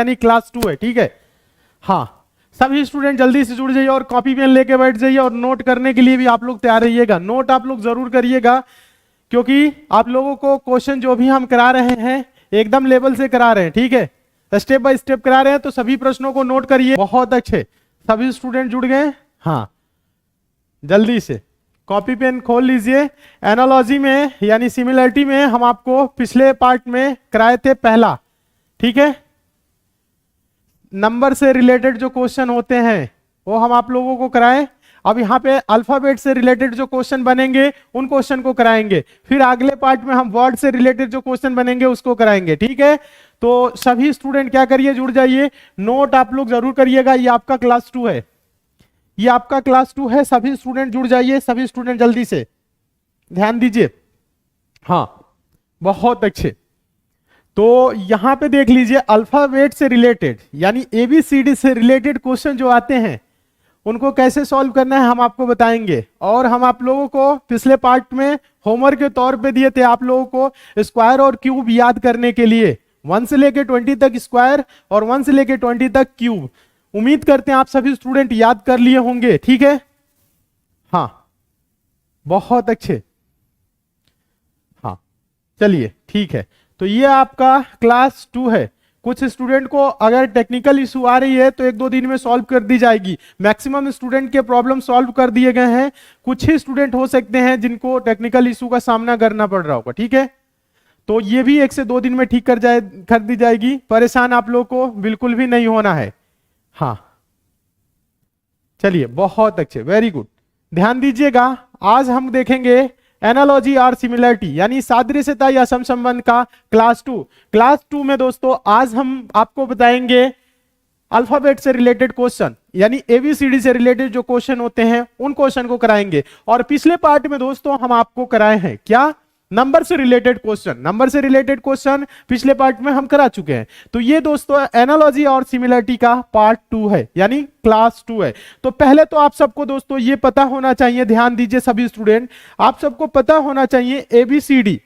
यानी क्लास 2 है, ठीक है। हाँ, सभी स्टूडेंट जल्दी से जुड़ जाइए और कॉपी पेन लेके बैठ जाइए और नोट करने के लिए भी आप लोग तैयार रहिएगा। नोट आप लोग जरूर करिएगा, क्योंकि आप लोगों को क्वेश्चन जो भी हम करा रहे हैं एकदम लेवल से करा रहे हैं, ठीक है, स्टेप बाय स्टेप करा रहे हैं, तो सभी प्रश्नों को नोट करिए। बहुत अच्छे, सभी स्टूडेंट जुड़ गए। हाँ, जल्दी से कॉपी पेन खोल लीजिए। एनालॉजी में यानी सिमिलरिटी में हम आपको पिछले पार्ट में कराए थे पहला, ठीक है। नंबर से रिलेटेड जो क्वेश्चन होते हैं वो हम आप लोगों को कराएं। अब यहाँ पे अल्फाबेट से रिलेटेड जो क्वेश्चन बनेंगे उन क्वेश्चन को कराएंगे। फिर अगले पार्ट में हम वर्ड से रिलेटेड जो क्वेश्चन बनेंगे उसको कराएंगे, ठीक है। तो सभी स्टूडेंट क्या करिए, जुड़ जाइए, नोट आप लोग जरूर करिएगा। ये आपका क्लास 2 है, ये आपका क्लास 2 है। सभी स्टूडेंट जुड़ जाइए, सभी स्टूडेंट जल्दी से ध्यान दीजिए। हाँ, बहुत अच्छे। तो यहां पे देख लीजिए, अल्फाबेट से रिलेटेड यानी ABCD से रिलेटेड क्वेश्चन जो आते हैं उनको कैसे सॉल्व करना है हम आपको बताएंगे। और हम आप लोगों को पिछले पार्ट में होमवर्क के तौर पे दिए थे आप लोगों को स्क्वायर और क्यूब याद करने के लिए, 1 से लेके 20 तक स्क्वायर और 1 से लेके 20 तक क्यूब। उम्मीद करते हैं आप सभी स्टूडेंट याद कर लिए होंगे, ठीक है। हाँ, बहुत अच्छे। हाँ, चलिए ठीक है। तो ये आपका क्लास 2 है। कुछ स्टूडेंट को अगर टेक्निकल इशू आ रही है तो 1-2 दिन में सॉल्व कर दी जाएगी। मैक्सिमम स्टूडेंट के प्रॉब्लम सॉल्व कर दिए गए हैं। कुछ ही स्टूडेंट हो सकते हैं जिनको टेक्निकल इशू का सामना करना पड़ रहा होगा, ठीक है। तो ये भी 1 से 2 दिन में ठीक कर दी जाएगी। परेशान आप लोग को बिल्कुल भी नहीं होना है। हाँ, चलिए, बहुत अच्छे, वेरी गुड। ध्यान दीजिएगा, आज हम देखेंगे एनालॉजी और सिमिलरिटी यानी सादृश्यता या समसंबंध का क्लास 2। क्लास 2 में दोस्तों आज हम आपको बताएंगे अल्फाबेट से रिलेटेड क्वेश्चन यानी ABCD से रिलेटेड जो क्वेश्चन होते हैं उन क्वेश्चन को कराएंगे। और पिछले पार्ट में दोस्तों हम आपको कराए हैं क्या, नंबर से रिलेटेड क्वेश्चन। नंबर से रिलेटेड क्वेश्चन पिछले पार्ट में हम करा चुके हैं। तो ये दोस्तों एनालॉजी और सिमिलरिटी का पार्ट 2 है यानी क्लास 2 है। तो पहले तो आप सबको दोस्तों ये पता होना चाहिए, ध्यान दीजिए सभी स्टूडेंट, आप सबको पता होना चाहिए ABCD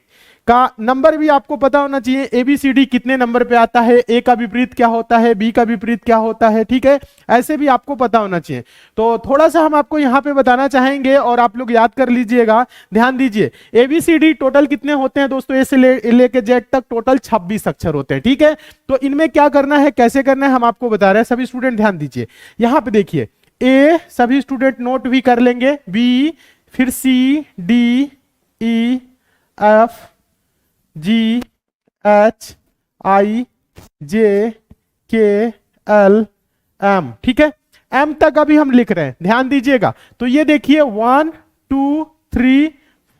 का नंबर भी आपको पता होना चाहिए। ABCD कितने नंबर पे आता है, A का विपरीत क्या होता है, B का विपरीत क्या होता है, ठीक है, ऐसे भी आपको पता होना चाहिए। तो थोड़ा सा हम आपको यहाँ पे बताना चाहेंगे और आप लोग याद कर लीजिएगा। ध्यान दीजिए, ABCD टोटल कितने होते हैं दोस्तों, A से लेके Z तक टोटल 26 अक्षर होते हैं, ठीक है। तो इनमें क्या करना है, कैसे करना है हम आपको बता रहे हैं। सभी स्टूडेंट ध्यान दीजिए, यहाँ पे देखिए A सभी स्टूडेंट नोट भी कर लेंगे, B, फिर C, D, E, F, G, H, I, J, K, L, M, ठीक है। M तक अभी हम लिख रहे हैं, ध्यान दीजिएगा। तो ये देखिए 1, 2, 3,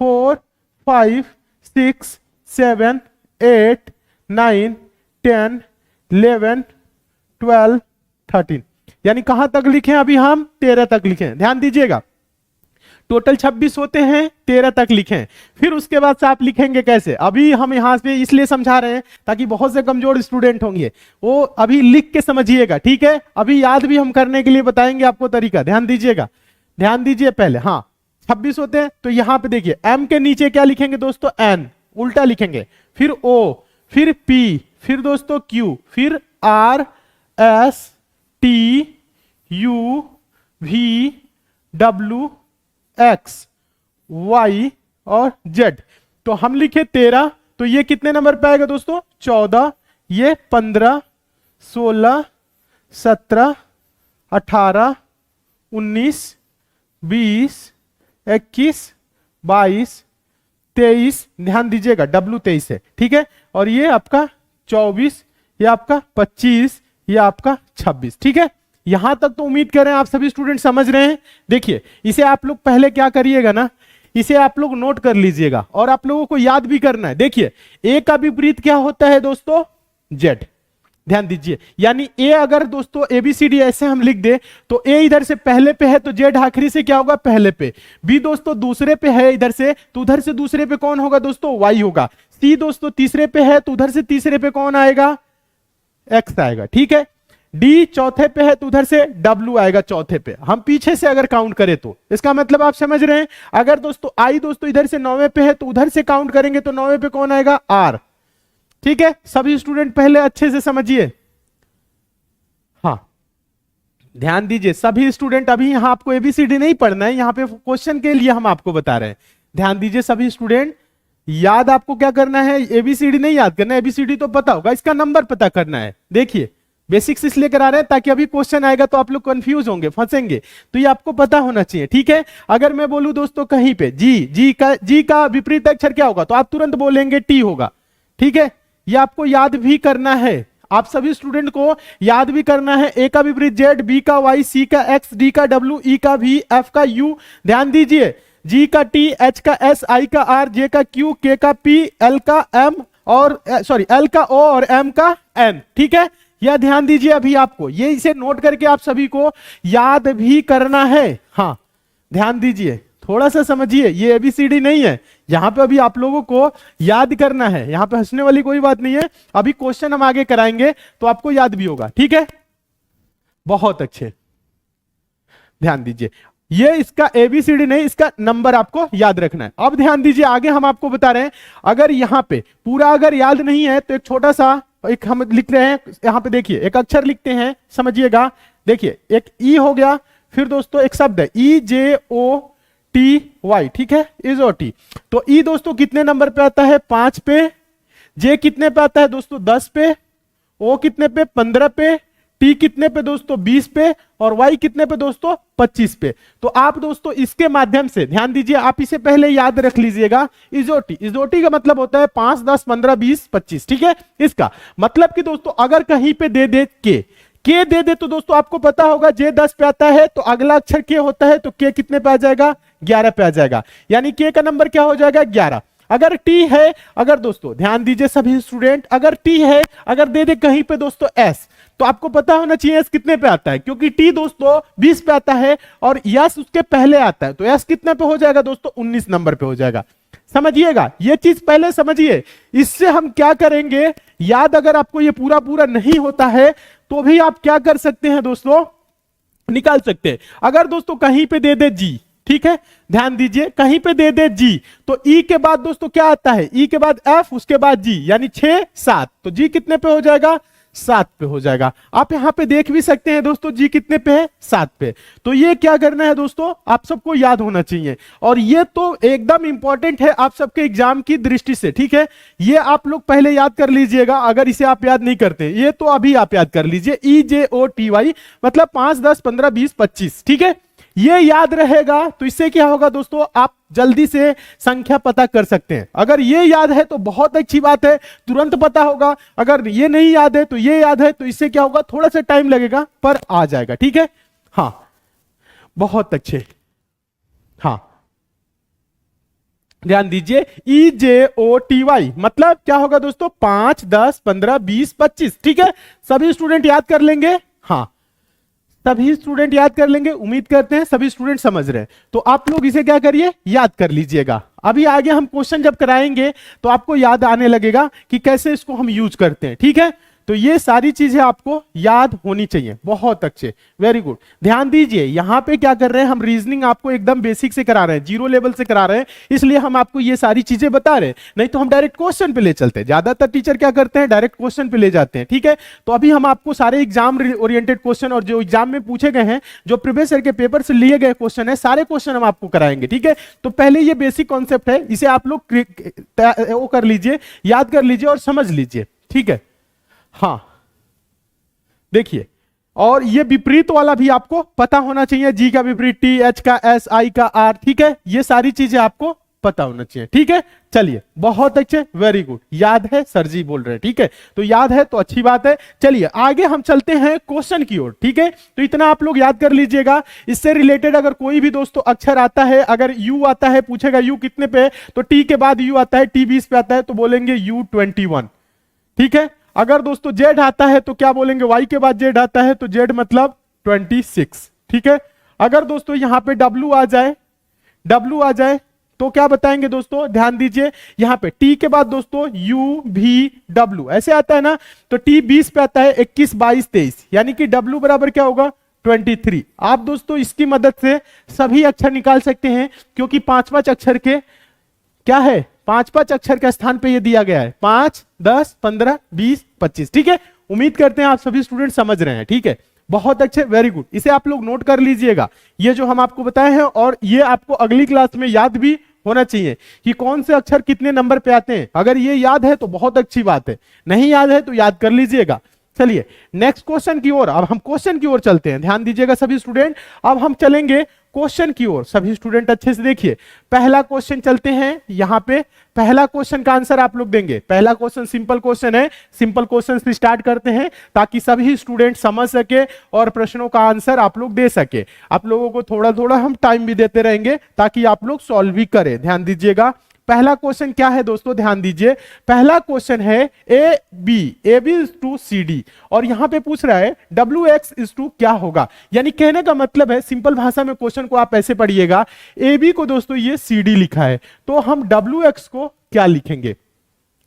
4, 5, 6, 7, 8, 9, 10, 11, 12, 13 यानी कहां तक लिखे अभी हम 13 तक लिखे। ध्यान दीजिएगा, टोटल 26 होते हैं, 13 तक लिखें। फिर उसके बाद से आप लिखेंगे कैसे, अभी हम यहां पे इसलिए समझा रहे हैं ताकि बहुत से कमजोर स्टूडेंट होंगे वो अभी लिख के समझिएगा, ठीक है। अभी याद भी हम करने के लिए बताएंगे आपको तरीका। ध्यान दीजिएगा, ध्यान दीजिए पहले। हाँ, 26 होते हैं। तो यहां पे देखिए M के नीचे क्या लिखेंगे दोस्तों, N उल्टा लिखेंगे, फिर O, फिर P, फिर दोस्तों Q, फिर R, S, T, U, V, W, X, Y और Z। तो हम लिखे 13, तो ये कितने नंबर पे आएगा दोस्तों, 14, ये 15, 16, 17, 18, 19, 20, 21, 22, 23, ध्यान दीजिएगा W 23 है, ठीक है। और ये आपका 24, ये आपका 25, ये आपका 26, ठीक है। यहां तक तो उम्मीद कर रहे हैं आप सभी स्टूडेंट समझ रहे हैं। देखिए, इसे आप लोग पहले क्या करिएगा ना, इसे आप लोग नोट कर लीजिएगा और आप लोगों को याद भी करना है। देखिए, A का विपरीत क्या होता है दोस्तों, Z। ध्यान दीजिए, यानी A अगर दोस्तों ABCD ऐसे हम लिख दे तो A इधर से पहले पे है तो Z आखिरी से क्या होगा, पहले पे। B दोस्तों दूसरे पे है इधर से, तो उधर से दूसरे पे कौन होगा दोस्तों, Y होगा। C दोस्तों तीसरे पे है तो उधर से तीसरे पे कौन आएगा, X आएगा, ठीक है। D चौथे पे है तो उधर से W आएगा चौथे पे। हम पीछे से अगर काउंट करें तो इसका मतलब आप समझ रहे हैं। अगर दोस्तों I दोस्तों इधर से 9वें पे है तो उधर से काउंट करेंगे तो 9वें पे कौन आएगा, R, ठीक है। सभी स्टूडेंट पहले अच्छे से समझिए, हाँ, ध्यान दीजिए सभी स्टूडेंट, अभी यहां आपको एबीसीडी नहीं पढ़ना है, यहां पे क्वेश्चन के लिए हम आपको बता रहे हैं। ध्यान दीजिए सभी स्टूडेंट, याद आपको क्या करना है, एबीसीडी नहीं याद करना है, एबीसीडी तो पता होगा, इसका नंबर पता करना है। देखिए बेसिक्स इसलिए करा रहे हैं ताकि अभी क्वेश्चन आएगा तो आप लोग कंफ्यूज होंगे, फंसेंगे, तो ये आपको पता होना चाहिए, ठीक है। अगर मैं बोलूं दोस्तों कहीं पे जी का विपरीत अक्षर क्या होगा, तो आप तुरंत बोलेंगे टी होगा, ठीक है। ये आपको याद भी करना है, आप सभी स्टूडेंट को याद भी करना है। ए का विपरीत जेड, बी का वाई, सी का एक्स, डी का डब्ल्यू, ई का वी, एफ का यू। ध्यान दीजिए, जी का टी, एच का एस, आई का आर, जे का क्यू, के का पी, एल का एम और एल का ओ और एम का एन, ठीक है। यह ध्यान दीजिए, अभी आपको ये इसे नोट करके आप सभी को याद भी करना है। हाँ ध्यान दीजिए, थोड़ा सा समझिए, ये एबीसीडी नहीं है, यहां पे अभी आप लोगों को याद करना है, यहां पे हंसने वाली कोई बात नहीं है। अभी क्वेश्चन हम आगे कराएंगे तो आपको याद भी होगा, ठीक है। बहुत अच्छे, ध्यान दीजिए, ये इसका एबीसीडी नहीं, इसका नंबर आपको याद रखना है। अब ध्यान दीजिए, आगे हम आपको बता रहे हैं, अगर यहां पे पूरा अगर याद नहीं है तो एक छोटा सा एक हम लिख रहे हैं, यहां पे देखिए एक अक्षर लिखते हैं, समझिएगा। देखिए एक ई हो गया, फिर दोस्तों एक शब्द है ई जे ओ टी वाई, ठीक है, इज ओ टी। तो ई दोस्तों कितने नंबर पे आता है, 5 पे, जे कितने पे आता है दोस्तों, 10 पे, ओ कितने पे, 15 पे, टी कितने पे दोस्तों, 20 पे, और वाई कितने पे दोस्तों, 25 पे। तो आप दोस्तों इसके माध्यम से ध्यान दीजिए, आप इसे पहले याद रख लीजिएगा, इजोटी। इजोटी का मतलब होता है 5, 10, 15, 20, 25, ठीक है। इसका मतलब कि दोस्तों अगर कहीं पे दे दे के दे दे तो दोस्तों आपको पता होगा जे 10 पे आता है तो अगला अक्षर के होता है, तो के कितने पे आ जाएगा, 11 पे आ जाएगा, यानी के का नंबर क्या हो जाएगा, 11। अगर टी है, अगर दोस्तों ध्यान दीजिए सभी स्टूडेंट, अगर टी है, अगर दे दे कहीं पे दोस्तों एस, तो आपको पता होना चाहिए एस कितने पे आता है, क्योंकि टी दोस्तों 20 पे आता है और यस उसके पहले आता है, तो एस कितने पे हो जाएगा दोस्तों, 19 नंबर पे हो जाएगा। समझिएगा, ये चीज पहले समझिए। इससे हम क्या करेंगे, याद अगर आपको ये पूरा पूरा नहीं होता है तो भी आप क्या कर सकते हैं दोस्तों, निकाल सकते हैं। अगर दोस्तों कहीं पे दे दे जी, ठीक है, ध्यान दीजिए, कहीं पे दे दे जी, तो ई के बाद दोस्तों क्या आता है, ई के बाद एफ, उसके बाद जी, यानी 6, 7, तो जी कितने पे हो जाएगा, 7 पे हो जाएगा। आप यहां पे देख भी सकते हैं दोस्तों जी कितने पे है, 7 पे। तो ये क्या करना है दोस्तों, आप सबको याद होना चाहिए, और ये तो एकदम इंपॉर्टेंट है आप सबके एग्जाम की दृष्टि से, ठीक है। ये आप लोग पहले याद कर लीजिएगा, अगर इसे आप याद नहीं करते, ये तो अभी आप याद कर लीजिए, ई जे ओ टी वाई, मतलब 5, 10, 15, 20, 25, ठीक है। ये याद रहेगा तो इससे क्या होगा दोस्तों, आप जल्दी से संख्या पता कर सकते हैं। अगर ये याद है तो बहुत अच्छी बात है, तुरंत पता होगा। अगर ये नहीं याद है तो ये याद है, तो इससे क्या होगा, थोड़ा सा टाइम लगेगा पर आ जाएगा, ठीक है। हाँ बहुत अच्छे, हाँ ध्यान दीजिए, ई जे ओ टी वाई मतलब क्या होगा दोस्तों, 5, 10, 15, 20, 25, ठीक है। सभी स्टूडेंट याद कर लेंगे, हाँ सभी स्टूडेंट याद कर लेंगे, उम्मीद करते हैं सभी स्टूडेंट समझ रहे हैं। तो आप लोग इसे क्या करिए, याद कर लीजिएगा। अभी आगे हम क्वेश्चन जब कराएंगे तो आपको याद आने लगेगा कि कैसे इसको हम यूज करते हैं, ठीक है। तो ये सारी चीजें आपको याद होनी चाहिए, बहुत अच्छे, वेरी गुड। ध्यान दीजिए, यहां पे क्या कर रहे हैं हम, रीजनिंग आपको एकदम बेसिक से करा रहे हैं, 0 लेवल से करा रहे हैं, इसलिए हम आपको ये सारी चीजें बता रहे हैं, नहीं तो हम डायरेक्ट क्वेश्चन पे ले चलते हैं। ज्यादातर टीचर क्या करते हैं, डायरेक्ट क्वेश्चन पे ले जाते हैं, ठीक है। तो अभी हम आपको सारे एग्जाम ओरिएंटेड क्वेश्चन और जो एग्जाम में पूछे गए हैं, जो प्रीवियस ईयर के पेपर से लिए गए क्वेश्चन है, सारे क्वेश्चन हम आपको कराएंगे, ठीक है। तो पहले ये बेसिक कॉन्सेप्ट है, इसे आप लोग वो कर लीजिए, याद कर लीजिए और समझ लीजिए, ठीक है। हाँ देखिए, और ये विपरीत वाला भी आपको पता होना चाहिए, जी का विपरीत टी, एच का एस, आई का आर, ठीक है। ये सारी चीजें आपको पता होना चाहिए, ठीक है। चलिए बहुत अच्छे, वेरी गुड, याद है सर जी बोल रहे हैं, ठीक है। तो याद है तो अच्छी बात है। चलिए आगे हम चलते हैं क्वेश्चन की ओर, ठीक है। तो इतना आप लोग याद कर लीजिएगा। इससे रिलेटेड अगर कोई भी दोस्तों अक्षर आता है, अगर यू आता है, पूछेगा यू कितने पे, तो टी के बाद यू आता है, टी 20 पे आता है, तो बोलेंगे यू 21, ठीक है। अगर दोस्तों जेड आता है तो क्या बोलेंगे, वाई के बाद जेड आता है तो जेड मतलब 26, ठीक है। अगर दोस्तों यहां पे डब्ल्यू आ जाए तो क्या बताएंगे दोस्तों, ध्यान दीजिए, यहां पे टी के बाद दोस्तों यू भी डब्ल्यू ऐसे आता है ना, तो टी 20 पे आता है, 21, 22, 23, यानी कि डब्ल्यू बराबर क्या होगा, 23। आप दोस्तों इसकी मदद से सभी अक्षर निकाल सकते हैं, क्योंकि 5 अक्षर के क्या है, 5 अक्षर के स्थान पे ये दिया गया है, 5, 10, 15, 20, 25, ठीक है। उम्मीद करते हैं आप सभी स्टूडेंट समझ रहे हैं, ठीक है। बहुत अच्छे, वेरी गुड, इसे आप लोग नोट कर लीजिएगा, ये जो हम आपको बताए हैं, और ये आपको अगली क्लास में याद भी होना चाहिए कि कौन से अक्षर कितने नंबर पे आते हैं। अगर ये याद है तो बहुत अच्छी बात है, नहीं याद है तो याद कर लीजिएगा। चलिए नेक्स्ट क्वेश्चन की ओर, अब हम क्वेश्चन की ओर चलते हैं, ध्यान दीजिएगा सभी स्टूडेंट, अब हम चलेंगे क्वेश्चन की ओर, सभी स्टूडेंट अच्छे से देखिए। पहला क्वेश्चन चलते हैं, यहां पे पहला क्वेश्चन का आंसर आप लोग देंगे। पहला क्वेश्चन सिंपल क्वेश्चन है, सिंपल क्वेश्चन से स्टार्ट करते हैं ताकि सभी स्टूडेंट समझ सके और प्रश्नों का आंसर आप लोग दे सके। आप लोगों को थोड़ा थोड़ा हम टाइम भी देते रहेंगे ताकि आप लोग सॉल्व भी करें। ध्यान दीजिएगा पहला क्वेश्चन क्या है दोस्तों, ध्यान दीजिए, पहला क्वेश्चन है A B is to C D, और यहां पे पूछ रहा है डब्ल्यू एक्स इज टू क्या होगा। यानी कहने का मतलब है, सिंपल भाषा में क्वेश्चन को आप ऐसे पढ़िएगा, ए बी को दोस्तों ये सी डी लिखा है, तो हम डब्ल्यू एक्स को क्या लिखेंगे।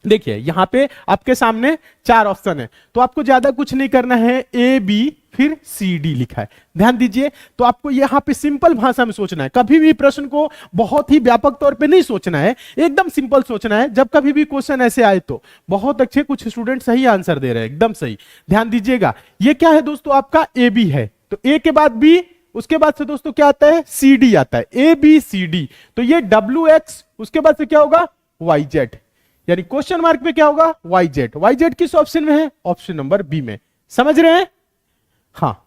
देखिए यहां पे आपके सामने चार ऑप्शन है, तो आपको ज्यादा कुछ नहीं करना है, ए बी फिर सी डी लिखा है, ध्यान दीजिए। तो आपको यहां पे सिंपल भाषा में सोचना है, कभी भी प्रश्न को बहुत ही व्यापक तौर पे नहीं सोचना है, एकदम सिंपल सोचना है। जब कभी भी क्वेश्चन ऐसे आए तो बहुत अच्छे कुछ स्टूडेंट सही आंसर दे रहे हैं, एकदम सही। ध्यान दीजिएगा ये क्या है दोस्तों, आपका ए बी है, तो ए के बाद बी, उसके बाद से दोस्तों क्या आता है, सी डी आता है, ए बी सी डी, तो ये डब्ल्यू एक्स, उसके बाद से क्या होगा, वाई जेड, यानी क्वेश्चन मार्क पे क्या होगा, वाई जेड। वाई जेड किस ऑप्शन में है, ऑप्शन नंबर बी में, समझ रहे हैं। हाँ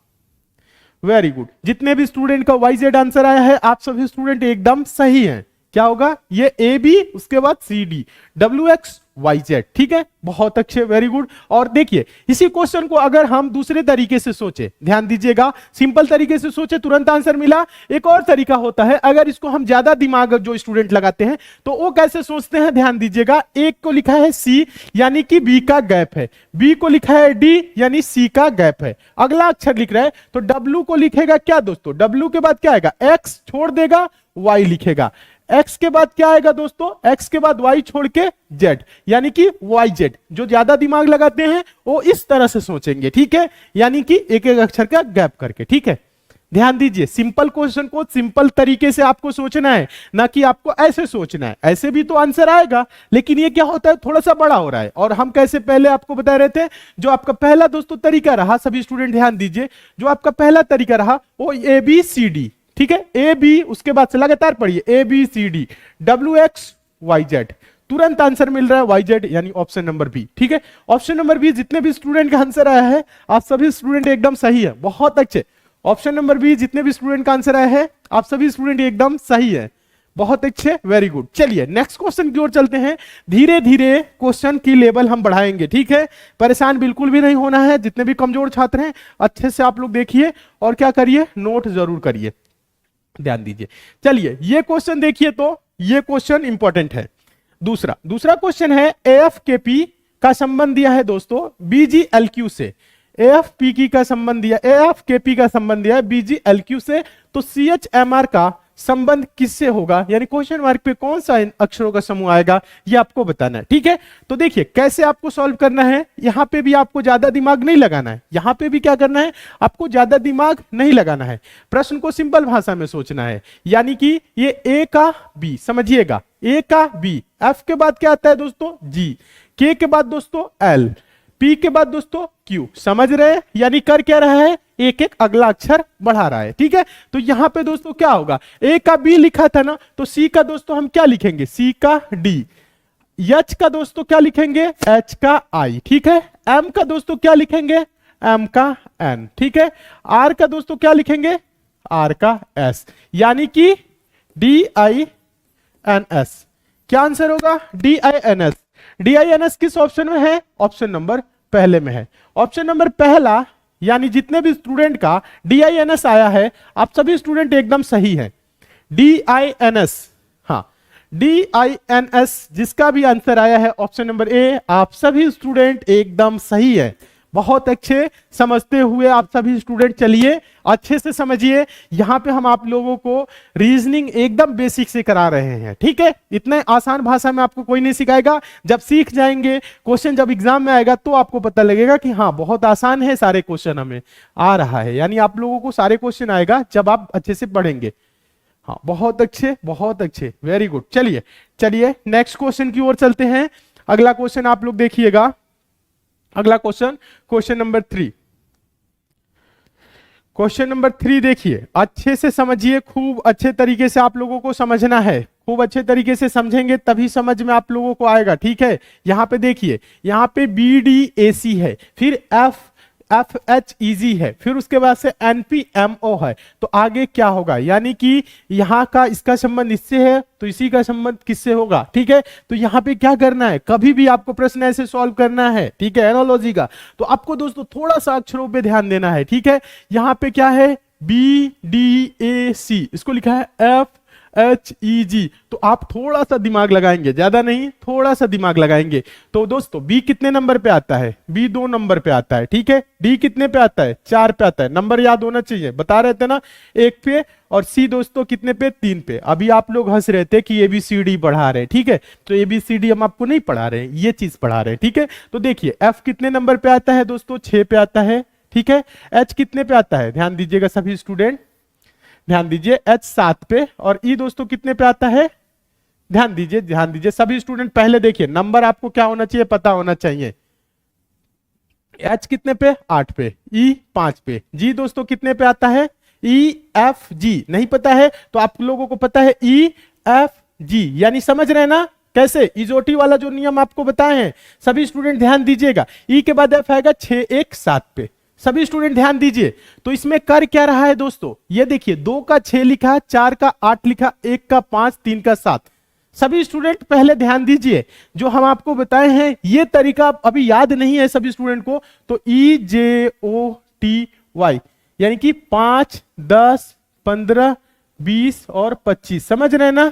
वेरी गुड, जितने भी स्टूडेंट का वाई जेड आंसर आया है आप सभी स्टूडेंट एकदम सही हैं। क्या होगा, ये ए बी, उसके बाद C D, W X Y Z, ठीक है, बहुत अच्छे, वेरी गुड। और देखिए इसी क्वेश्चन को अगर हम दूसरे तरीके से सोचे, ध्यान दीजिएगा, सिंपल तरीके से सोचे तुरंत आंसर मिला। एक और तरीका होता है, अगर इसको हम ज्यादा दिमाग जो स्टूडेंट लगाते हैं तो वो कैसे सोचते हैं, ध्यान दीजिएगा, एक को लिखा है सी यानी कि बी का गैप है, बी को लिखा है डी यानी सी का गैप है, अगला अक्षर लिख रहा है तो डब्ल्यू को लिखेगा क्या दोस्तों, डब्ल्यू के बाद क्या आएगा, एक्स छोड़ देगा, वाई लिखेगा, एक्स के बाद क्या आएगा दोस्तों, एक्स के बाद वाई छोड़ के जेड, यानी कि वाई जेड। जो ज्यादा दिमाग लगाते हैं वो इस तरह से सोचेंगे, ठीक है, यानी कि एक एक अक्षर का गैप करके, ठीक है। ध्यान दीजिए सिंपल क्वेश्चन को सिंपल तरीके से आपको सोचना है, ना कि आपको ऐसे सोचना है, ऐसे भी तो आंसर आएगा, लेकिन ये क्या होता है, थोड़ा सा बड़ा हो रहा है। और हम कैसे पहले आपको बता रहे थे, जो आपका पहला दोस्तों तरीका रहा, सभी स्टूडेंट ध्यान दीजिए, जो आपका पहला तरीका रहा वो ए बी सी डी, ठीक है, ए बी, उसके बाद से लगातार पढ़िए, A B C D, W X Y Z, तुरंत आंसर मिल रहा है वाई जेड, यानी ऑप्शन नंबर बी, ठीक है। ऑप्शन नंबर बी, जितने भी स्टूडेंट का आंसर आया है आप सभी स्टूडेंट एकदम सही है, बहुत अच्छे। ऑप्शन नंबर बी, जितने भी स्टूडेंट का आंसर आया है आप सभी स्टूडेंट एकदम सही है, बहुत अच्छे, वेरी गुड। चलिए नेक्स्ट क्वेश्चन की ओर चलते हैं, धीरे धीरे क्वेश्चन की लेवल हम बढ़ाएंगे, ठीक है, परेशान बिल्कुल भी नहीं होना है। जितने भी कमजोर छात्र हैं अच्छे से आप लोग देखिए और क्या करिए, नोट जरूर करिए, ध्यान दीजिए। चलिए ये क्वेश्चन देखिए, तो ये क्वेश्चन इंपॉर्टेंट है। दूसरा क्वेश्चन है, एएफ के पी का संबंध दिया है दोस्तों बीजीएलक्यू से, एएफ पी की का संबंध दिया, एएफ के पी का संबंध दिया है बीजीएलक्यू से, तो सीएचएमआर का संबंध किससे होगा, यानी क्वेश्चन मार्क पे कौन सा अक्षरों का समूह आएगा ये आपको बताना है, ठीक है। तो देखिए कैसे आपको सॉल्व करना है, यहां पे भी आपको ज्यादा दिमाग नहीं लगाना है, यहां पे भी क्या करना है, आपको ज्यादा दिमाग नहीं लगाना है, प्रश्न को सिंपल भाषा में सोचना है। यानी कि ये ए का बी, समझिएगा, ए का बी, एफ के बाद क्या आता है दोस्तों, जी, के के बाद दोस्तों एल, पी के बाद दोस्तों क्यू, समझ रहे हैं, यानी कर क्या रहा है, एक एक अगला अक्षर बढ़ा रहा है, ठीक है। तो यहां पे दोस्तों क्या होगा, ए का बी लिखा था ना, तो सी का दोस्तों हम क्या लिखेंगे, सी का डी, एच का दोस्तों क्या लिखेंगे, एच का आई, ठीक है, एम का दोस्तों क्या लिखेंगे, एम का एन, ठीक है, आर का दोस्तों क्या लिखेंगे, आर का एस, यानी कि डी आई एन एस। क्या आंसर होगा, D I N S. D I N S किस ऑप्शन में है, ऑप्शन नंबर पहले में है, ऑप्शन नंबर पहला, यानी जितने भी स्टूडेंट का डी आई एन एस आया है आप सभी स्टूडेंट एकदम सही है, डी आई एन एस, हाँ डी आई एन एस, जिसका भी आंसर आया है ऑप्शन नंबर ए, आप सभी स्टूडेंट एकदम सही है, बहुत अच्छे समझते हुए आप सभी स्टूडेंट चलिए अच्छे से समझिए। यहां पे हम आप लोगों को रीजनिंग एकदम बेसिक से करा रहे हैं, ठीक है, इतने आसान भाषा में आपको कोई नहीं सिखाएगा, जब सीख जाएंगे क्वेश्चन जब एग्जाम में आएगा तो आपको पता लगेगा कि हाँ बहुत आसान है, सारे क्वेश्चन हमें आ रहा है, यानी आप लोगों को सारे क्वेश्चन आएगा जब आप अच्छे से पढ़ेंगे। हाँ बहुत अच्छे, बहुत अच्छे, वेरी गुड। चलिए नेक्स्ट क्वेश्चन की ओर चलते हैं। अगला क्वेश्चन आप लोग देखिएगा, अगला question, question number 3। Question number 3 देखिए, अच्छे से समझिए, खूब अच्छे तरीके से आप लोगों को समझना है, खूब अच्छे तरीके से समझेंगे तभी समझ में आप लोगों को आएगा, ठीक है। यहाँ पे देखिए, यहाँ पे बी डी ए सी है, फिर एफ एफ एच ई जी है, फिर उसके बाद से एन पी एम ओ है, तो आगे क्या होगा, यानी कि यहाँ का इसका संबंध इससे है तो इसी का संबंध किससे होगा, ठीक है। तो यहाँ पे क्या करना है, कभी भी आपको प्रश्न ऐसे सॉल्व करना है, ठीक है, एनालॉजी का, तो आपको दोस्तों थोड़ा सा अक्षरों पे ध्यान देना है, ठीक है। यहाँ पे क्या है, बी डी ए सी, इसको लिखा है एफ एच ई जी, तो आप थोड़ा सा दिमाग लगाएंगे, ज्यादा नहीं, थोड़ा सा दिमाग लगाएंगे। तो दोस्तों बी कितने नंबर पे आता है, बी 2 नंबर पे आता है, ठीक है। डी कितने पे आता है, 4 पे आता है, नंबर याद होना चाहिए, बता रहे थे ना 1 पे, और सी दोस्तों कितने पे, 3 पे। अभी आप लोग हंस रहे थे कि एबीसीडी पढ़ा रहे हैं, ठीक है, तो एबीसीडी हम आपको नहीं पढ़ा रहे हैं, ये चीज पढ़ा रहे हैं, ठीक है। तो देखिए एफ कितने नंबर पे आता है दोस्तों, 6 पे आता है, ठीक है। एच कितने पे आता है, ध्यान दीजिएगा सभी स्टूडेंट, ध्यान दीजिए, एच 7 पे, और ई दोस्तों कितने पे आता है, ध्यान दीजिए, ध्यान दीजिए सभी स्टूडेंट, पहले देखिए नंबर आपको क्या होना चाहिए, पता होना चाहिए। एच कितने पे, 8 पे, ई 5 पे, जी दोस्तों कितने पे आता है, ई एफ जी, नहीं पता है तो आप लोगों को पता है ई एफ जी, यानी समझ रहे हैं ना कैसे, इजोटी वाला जो नियम आपको बताए हैं, सभी स्टूडेंट ध्यान दीजिएगा। ई के बाद एफ आएगा 6 1 7 पे, सभी स्टूडेंट ध्यान दीजिए। तो इसमें कर क्या रहा है दोस्तों, ये देखिए 2 का 6 लिखा, 4 का 8 लिखा, 1 का 5, 3 का 7। सभी स्टूडेंट पहले ध्यान दीजिए, जो हम आपको बताए हैं ये तरीका अभी याद नहीं है सभी स्टूडेंट को, तो ई जे ओ टी वाई, यानी कि 5 10 15 20 और 25, समझ रहे हैं ना,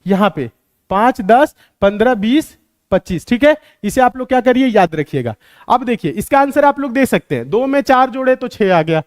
यहां पे 5 10 15 20 25, ठीक है। इसे आप लोग क्या करिए, याद रखिएगा। अब देखिए इसका आंसर आप लोग दे सकते हैं, 2 में 4 जोड़े तो 6 आ गया,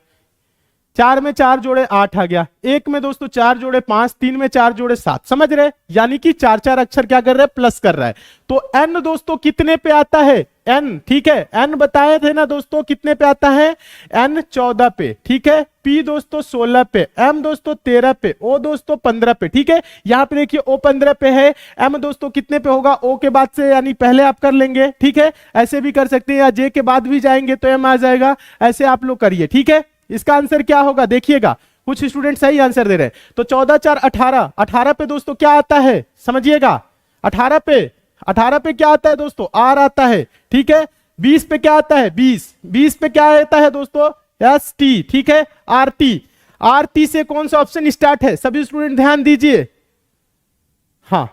4 में 4 जोड़े 8 आ गया, 1 में दोस्तों 4 जोड़े 5, 3 में 4 जोड़े 7, समझ रहे, यानी कि 4 अक्षर क्या कर रहे हैं, प्लस कर रहा है। तो n दोस्तों कितने पे आता है, n, ठीक है, n बताए थे ना दोस्तों कितने पे आता है, n 14 पे, ठीक है। p दोस्तों 16 पे, m दोस्तों 13 पे, o दोस्तों 15 पे, ठीक है। यहां पे देखिए o 15 पे है, m दोस्तों कितने पे होगा, o के बाद से, यानी पहले आप कर लेंगे, ठीक है, ऐसे भी कर सकते हैं, या j के बाद भी जाएंगे तो m आ जाएगा, ऐसे आप लोग करिए, ठीक है। इसका आंसर क्या होगा देखिएगा, कुछ स्टूडेंट सही आंसर दे रहे हैं, तो 14 4 18, 18 पे दोस्तों क्या आता है समझिएगा, 18 पे क्या आता है दोस्तों, आर आता है, ठीक है। 20 पे क्या आता है, 20 पे क्या आता है दोस्तों, एस टी, ठीक है, आर टी से कौन सा ऑप्शन स्टार्ट है, सभी स्टूडेंट ध्यान दीजिए, हाँ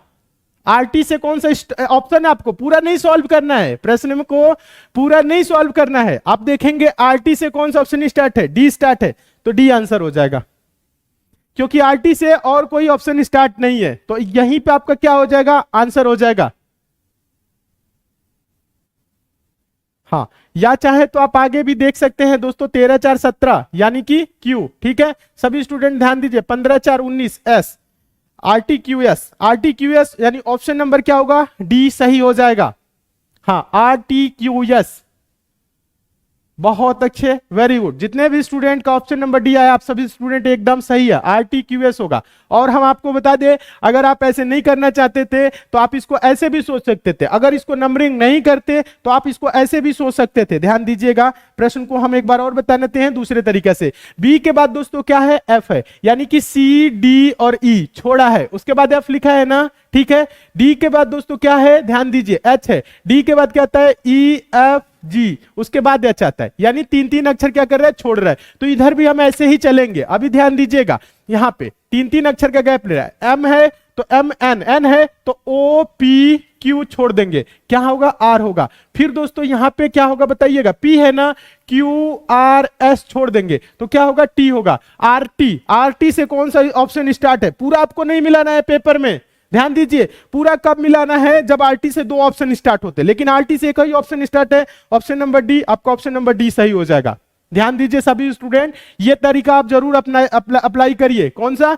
आरटी से कौन सा ऑप्शन है, आपको पूरा नहीं सॉल्व करना है, प्रश्न को पूरा नहीं सॉल्व करना है, आप देखेंगे आरटी से कौन सा ऑप्शन स्टार्ट है, डी स्टार्ट है, तो डी आंसर हो जाएगा, क्योंकि आरटी से और कोई ऑप्शन स्टार्ट नहीं है, तो यहीं पे आपका क्या हो जाएगा, आंसर हो जाएगा। हाँ, या चाहे तो आप आगे भी देख सकते हैं दोस्तों, 13 4 17 यानी कि क्यू, ठीक है। सभी स्टूडेंट ध्यान दीजिए, 15 4 19 एस, आरटीक्यूएस यानी ऑप्शन नंबर क्या होगा, डी सही हो जाएगा, हाँ आरटीक्यूएस, बहुत अच्छे, वेरी गुड। जितने भी स्टूडेंट का ऑप्शन नंबर डी आया, आप सभी स्टूडेंट एकदम सही है, आरटीक्यूएस होगा। और हम आपको बता दें, अगर आप ऐसे नहीं करना चाहते थे तो आप इसको ऐसे भी सोच सकते थे, अगर इसको नंबरिंग नहीं करते तो आप इसको ऐसे भी सोच सकते थे। ध्यान दीजिएगा, प्रश्न को हम एक बार और बता देते हैं दूसरे तरीके से। बी के बाद दोस्तों क्या है, एफ है, यानी कि सी डी और ई छोड़ा है, उसके बाद एफ लिखा है ना, ठीक है। डी के बाद दोस्तों क्या है, ध्यान दीजिए, एच है, डी के बाद क्या आता है, ई एफ जी, उसके बाद एच आता है, यानी 3 अक्षर क्या कर रहा है, छोड़ रहा है। तो इधर भी हम ऐसे ही चलेंगे। अभी ध्यान दीजिएगा, यहां पे 3 अक्षर का गैप ले रहा है, एम है तो एम एन, एन है तो ओ पी क्यू छोड़ देंगे, क्या होगा, आर होगा। फिर दोस्तों यहां पे क्या होगा बताइएगा, पी है ना, क्यू आर एस छोड़ देंगे तो क्या होगा, टी होगा। आर टी से कौन सा ऑप्शन स्टार्ट है, पूरा आपको नहीं मिलाना है पेपर में, ध्यान दीजिए, पूरा कब मिलाना है, जब आरटी से 2 ऑप्शन स्टार्ट होते हैं, लेकिन आरटी से एक ही ऑप्शन स्टार्ट है, ऑप्शन नंबर डी, आपका ऑप्शन नंबर डी सही हो जाएगा। ध्यान दीजिए सभी स्टूडेंट, ये तरीका आप जरूर अप्लाई करिए, कौन सा,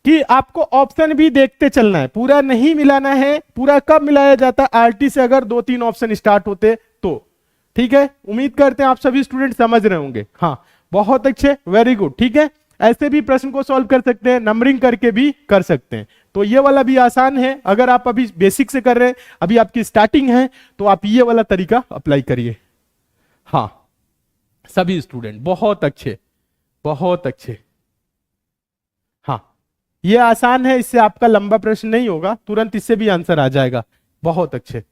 कि आपको ऑप्शन भी देखते चलना है, पूरा नहीं मिलाना है। पूरा कब मिलाया जाता है, आरटी से अगर 2-3 ऑप्शन स्टार्ट होते तो, ठीक है। उम्मीद करते हैं आप सभी स्टूडेंट समझ रहे होंगे, हाँ बहुत अच्छे, वेरी गुड, ठीक है। ऐसे भी प्रश्न को सॉल्व कर सकते हैं, नंबरिंग करके भी कर सकते हैं। तो ये वाला भी आसान है, अगर आप अभी बेसिक से कर रहे हैं, अभी आपकी स्टार्टिंग है, तो आप ये वाला तरीका अप्लाई करिए। हाँ सभी स्टूडेंट बहुत अच्छे, बहुत अच्छे। हाँ, ये आसान है, इससे आपका लंबा प्रश्न नहीं होगा, तुरंत इससे भी आंसर आ जाएगा। बहुत अच्छे।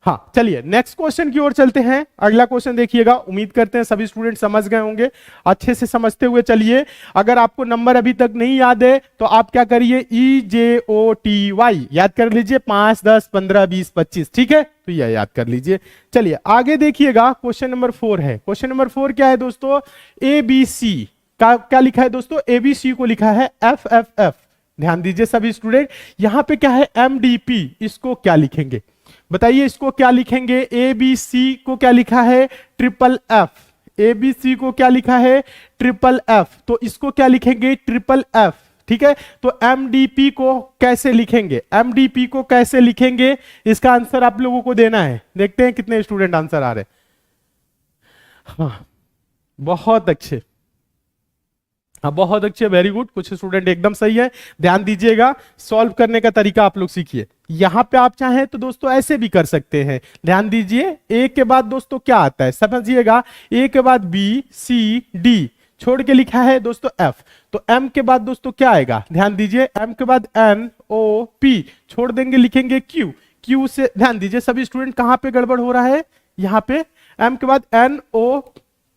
हाँ, चलिए नेक्स्ट क्वेश्चन की ओर चलते हैं। अगला क्वेश्चन देखिएगा, उम्मीद करते हैं सभी स्टूडेंट समझ गए होंगे। अच्छे से समझते हुए चलिए। अगर आपको नंबर अभी तक नहीं याद है तो आप क्या करिए, EJOTY याद कर लीजिए, 5, 10, 15, 20, 25, ठीक है, तो यह याद कर लीजिए। चलिए आगे देखिएगा, क्वेश्चन नंबर 4 है। क्वेश्चन नंबर 4 क्या है दोस्तों, ABC का क्या लिखा है दोस्तों, ABC को लिखा है FFF। ध्यान दीजिए सभी स्टूडेंट, यहां पे क्या है MDP, इसको क्या लिखेंगे बताइए, इसको क्या लिखेंगे। ABC को क्या लिखा है, FFF। ABC को क्या लिखा है, FFF, तो इसको क्या लिखेंगे, FFF, ठीक है। तो MDP को कैसे लिखेंगे, MDP को कैसे लिखेंगे, इसका आंसर आप लोगों को देना है। देखते हैं कितने स्टूडेंट आंसर आ रहे हैं। हाँ, बहुत अच्छे, हाँ बहुत अच्छे, वेरी गुड। कुछ स्टूडेंट एकदम सही है। ध्यान दीजिएगा, सॉल्व करने का तरीका आप लोग सीखिए। यहां पे आप चाहें तो दोस्तों ऐसे भी कर सकते हैं। ध्यान दीजिए, ए के बाद दोस्तों क्या आता है समझिएगा, ए के बाद B C D छोड़ के लिखा है दोस्तों F, तो M के बाद दोस्तों क्या आएगा, ध्यान दीजिए, M के बाद N O P छोड़ देंगे, लिखेंगे Q। Q से ध्यान दीजिए सभी स्टूडेंट, कहां पे गड़बड़ हो रहा है, यहां पे M के बाद N O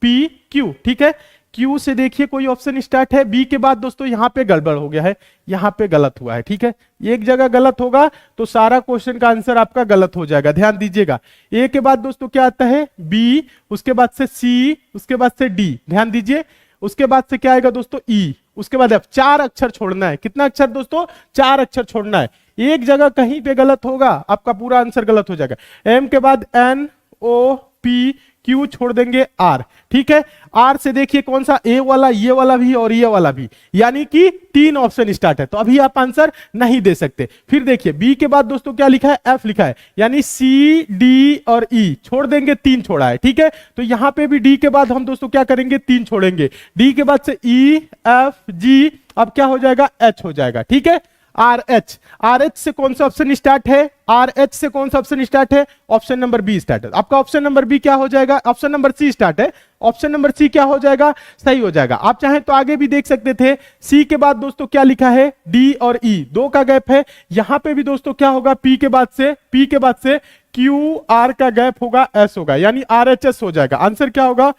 P Q, ठीक है। Q से देखिए कोई ऑप्शन स्टार्ट है, B के बाद दोस्तों यहां पे गड़बड़ हो गया है, यहां पे गलत हुआ है, ठीक है। एक जगह गलत होगा तो सारा क्वेश्चन का आंसर आपका गलत हो जाएगा। ध्यान दीजिएगा, A के बाद दोस्तों क्या आता है, B, उसके बाद से C, उसके बाद से D, ध्यान दीजिए, उसके बाद से क्या आएगा दोस्तों, E, उसके बाद F। 4 अक्षर छोड़ना है। कितना अक्षर दोस्तों, 4 अक्षर छोड़ना है। एक जगह कहीं पे गलत होगा, आपका पूरा आंसर गलत हो जाएगा। M के बाद N O P Q छोड़ देंगे R, ठीक है। R से देखिए कौन सा, A वाला, ये वाला भी और ये वाला भी, यानी कि 3 ऑप्शन स्टार्ट है, तो अभी आप आंसर नहीं दे सकते। फिर देखिए B के बाद दोस्तों क्या लिखा है, F लिखा है, यानी C D और E छोड़ देंगे, 3 छोड़ा है, ठीक है। तो यहां पे भी D के बाद हम दोस्तों क्या करेंगे, 3 छोड़ेंगे। D के बाद से E F G, अब क्या हो जाएगा, H हो जाएगा, ठीक है। RH से कौन सा ऑप्शन स्टार्ट है, RH से कौन सा ऑप्शन स्टार्ट है, ऑप्शन नंबर B स्टार्ट है। आपका ऑप्शन नंबर B क्या हो जाएगा, ऑप्शन नंबर C स्टार्ट है, ऑप्शन नंबर C क्या हो जाएगा, सही हो जाएगा। आप चाहें तो आगे भी देख सकते थे। C के बाद दोस्तों क्या लिखा है, D और E, 2 का गैप है। यहां पे भी दोस्तों क्या होगा, P के बाद से Q R का गैप होगा, S होगा, यानी RHS हो जाएगा। आंसर क्या होगा,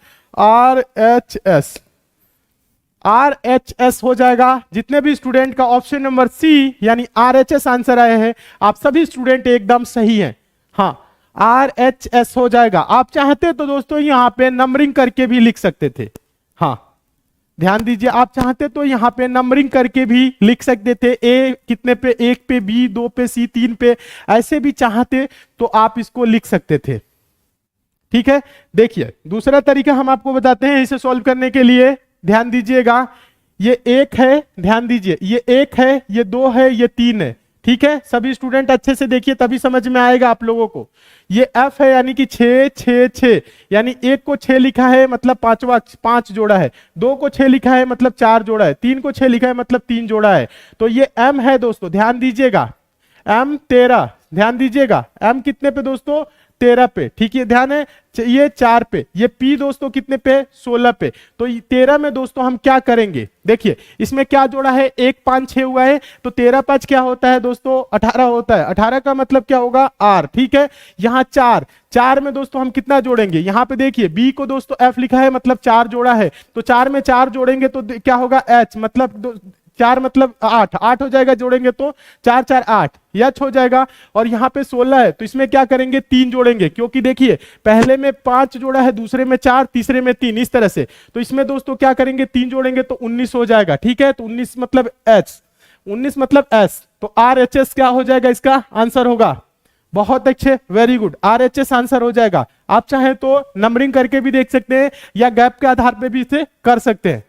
RHS हो जाएगा। जितने भी स्टूडेंट का ऑप्शन नंबर C यानी RHS आंसर आए हैं, आप सभी स्टूडेंट एकदम सही हैं। हाँ, RHS हो जाएगा। आप चाहते तो दोस्तों यहां पे नंबरिंग करके भी लिख सकते थे। हाँ, ध्यान दीजिए, आप चाहते तो यहां पे नंबरिंग करके भी लिख सकते थे। A कितने पे, 1 पे, B 2 पे, C 3 पे, ऐसे भी चाहते तो आप इसको लिख सकते थे, ठीक है। देखिए दूसरा तरीका हम आपको बताते हैं इसे सॉल्व करने के लिए। ध्यान दीजिएगा, ये 1 है, ध्यान दीजिए, ये 1 है, ये 2 है, ये 3 है, ठीक है। सभी स्टूडेंट अच्छे से देखिए तभी समझ में आएगा आप लोगों को। ये F है यानी कि 6 6 6, यानी 1 को 6 लिखा है मतलब 5 जोड़ा है, 2 को 6 लिखा है मतलब 4 जोड़ा है, 3 को 6 लिखा है मतलब 3 जोड़ा है। तो ये M है दोस्तों, ध्यान दीजिएगा, M 13, ध्यान दीजिएगा, M कितने पे दोस्तों, 13 पे, ठीक है, ध्यान है। ये 4 पे, ये P दोस्तों कितने पे, 16 पे। तो 13 में दोस्तों हम क्या करेंगे, देखिए इसमें क्या जोड़ा है, 1 5 6 हुआ है, तो 13 5 क्या होता है दोस्तों, 18 होता है। 18 का मतलब क्या होगा, R, ठीक है। यहाँ 4 में दोस्तों हम कितना जोड़ेंगे, यहाँ पे देखिए B को दोस्तों F लिखा है मतलब 4 जोड़ा है, तो 4 में 4 जोड़ेंगे तो क्या होगा, H मतलब 4 मतलब 8 हो जाएगा, जोड़ेंगे तो 4 4 8, H हो जाएगा। और यहाँ पे 16 है, तो इसमें क्या करेंगे, 3 जोड़ेंगे, क्योंकि देखिए पहले में 5 जोड़ा है, दूसरे में 4, तीसरे में 3, इस तरह से। तो इसमें दोस्तों क्या करेंगे, 3 जोड़ेंगे तो 19 हो जाएगा, ठीक है। तो 19 मतलब H, 19 मतलब S, तो RHS क्या हो जाएगा, इसका आंसर होगा। बहुत अच्छे, वेरी गुड, RHS आंसर हो जाएगा। आप चाहें तो नंबरिंग करके भी देख सकते हैं या गैप के आधार पर भी इसे कर सकते हैं।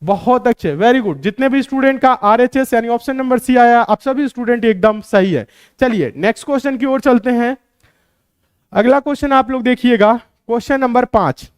बहुत अच्छे, वेरी गुड। जितने भी स्टूडेंट का RHS यानी ऑप्शन नंबर C आया, आप सभी स्टूडेंट एकदम सही है। चलिए नेक्स्ट क्वेश्चन की ओर चलते हैं। अगला क्वेश्चन आप लोग देखिएगा, क्वेश्चन नंबर 5।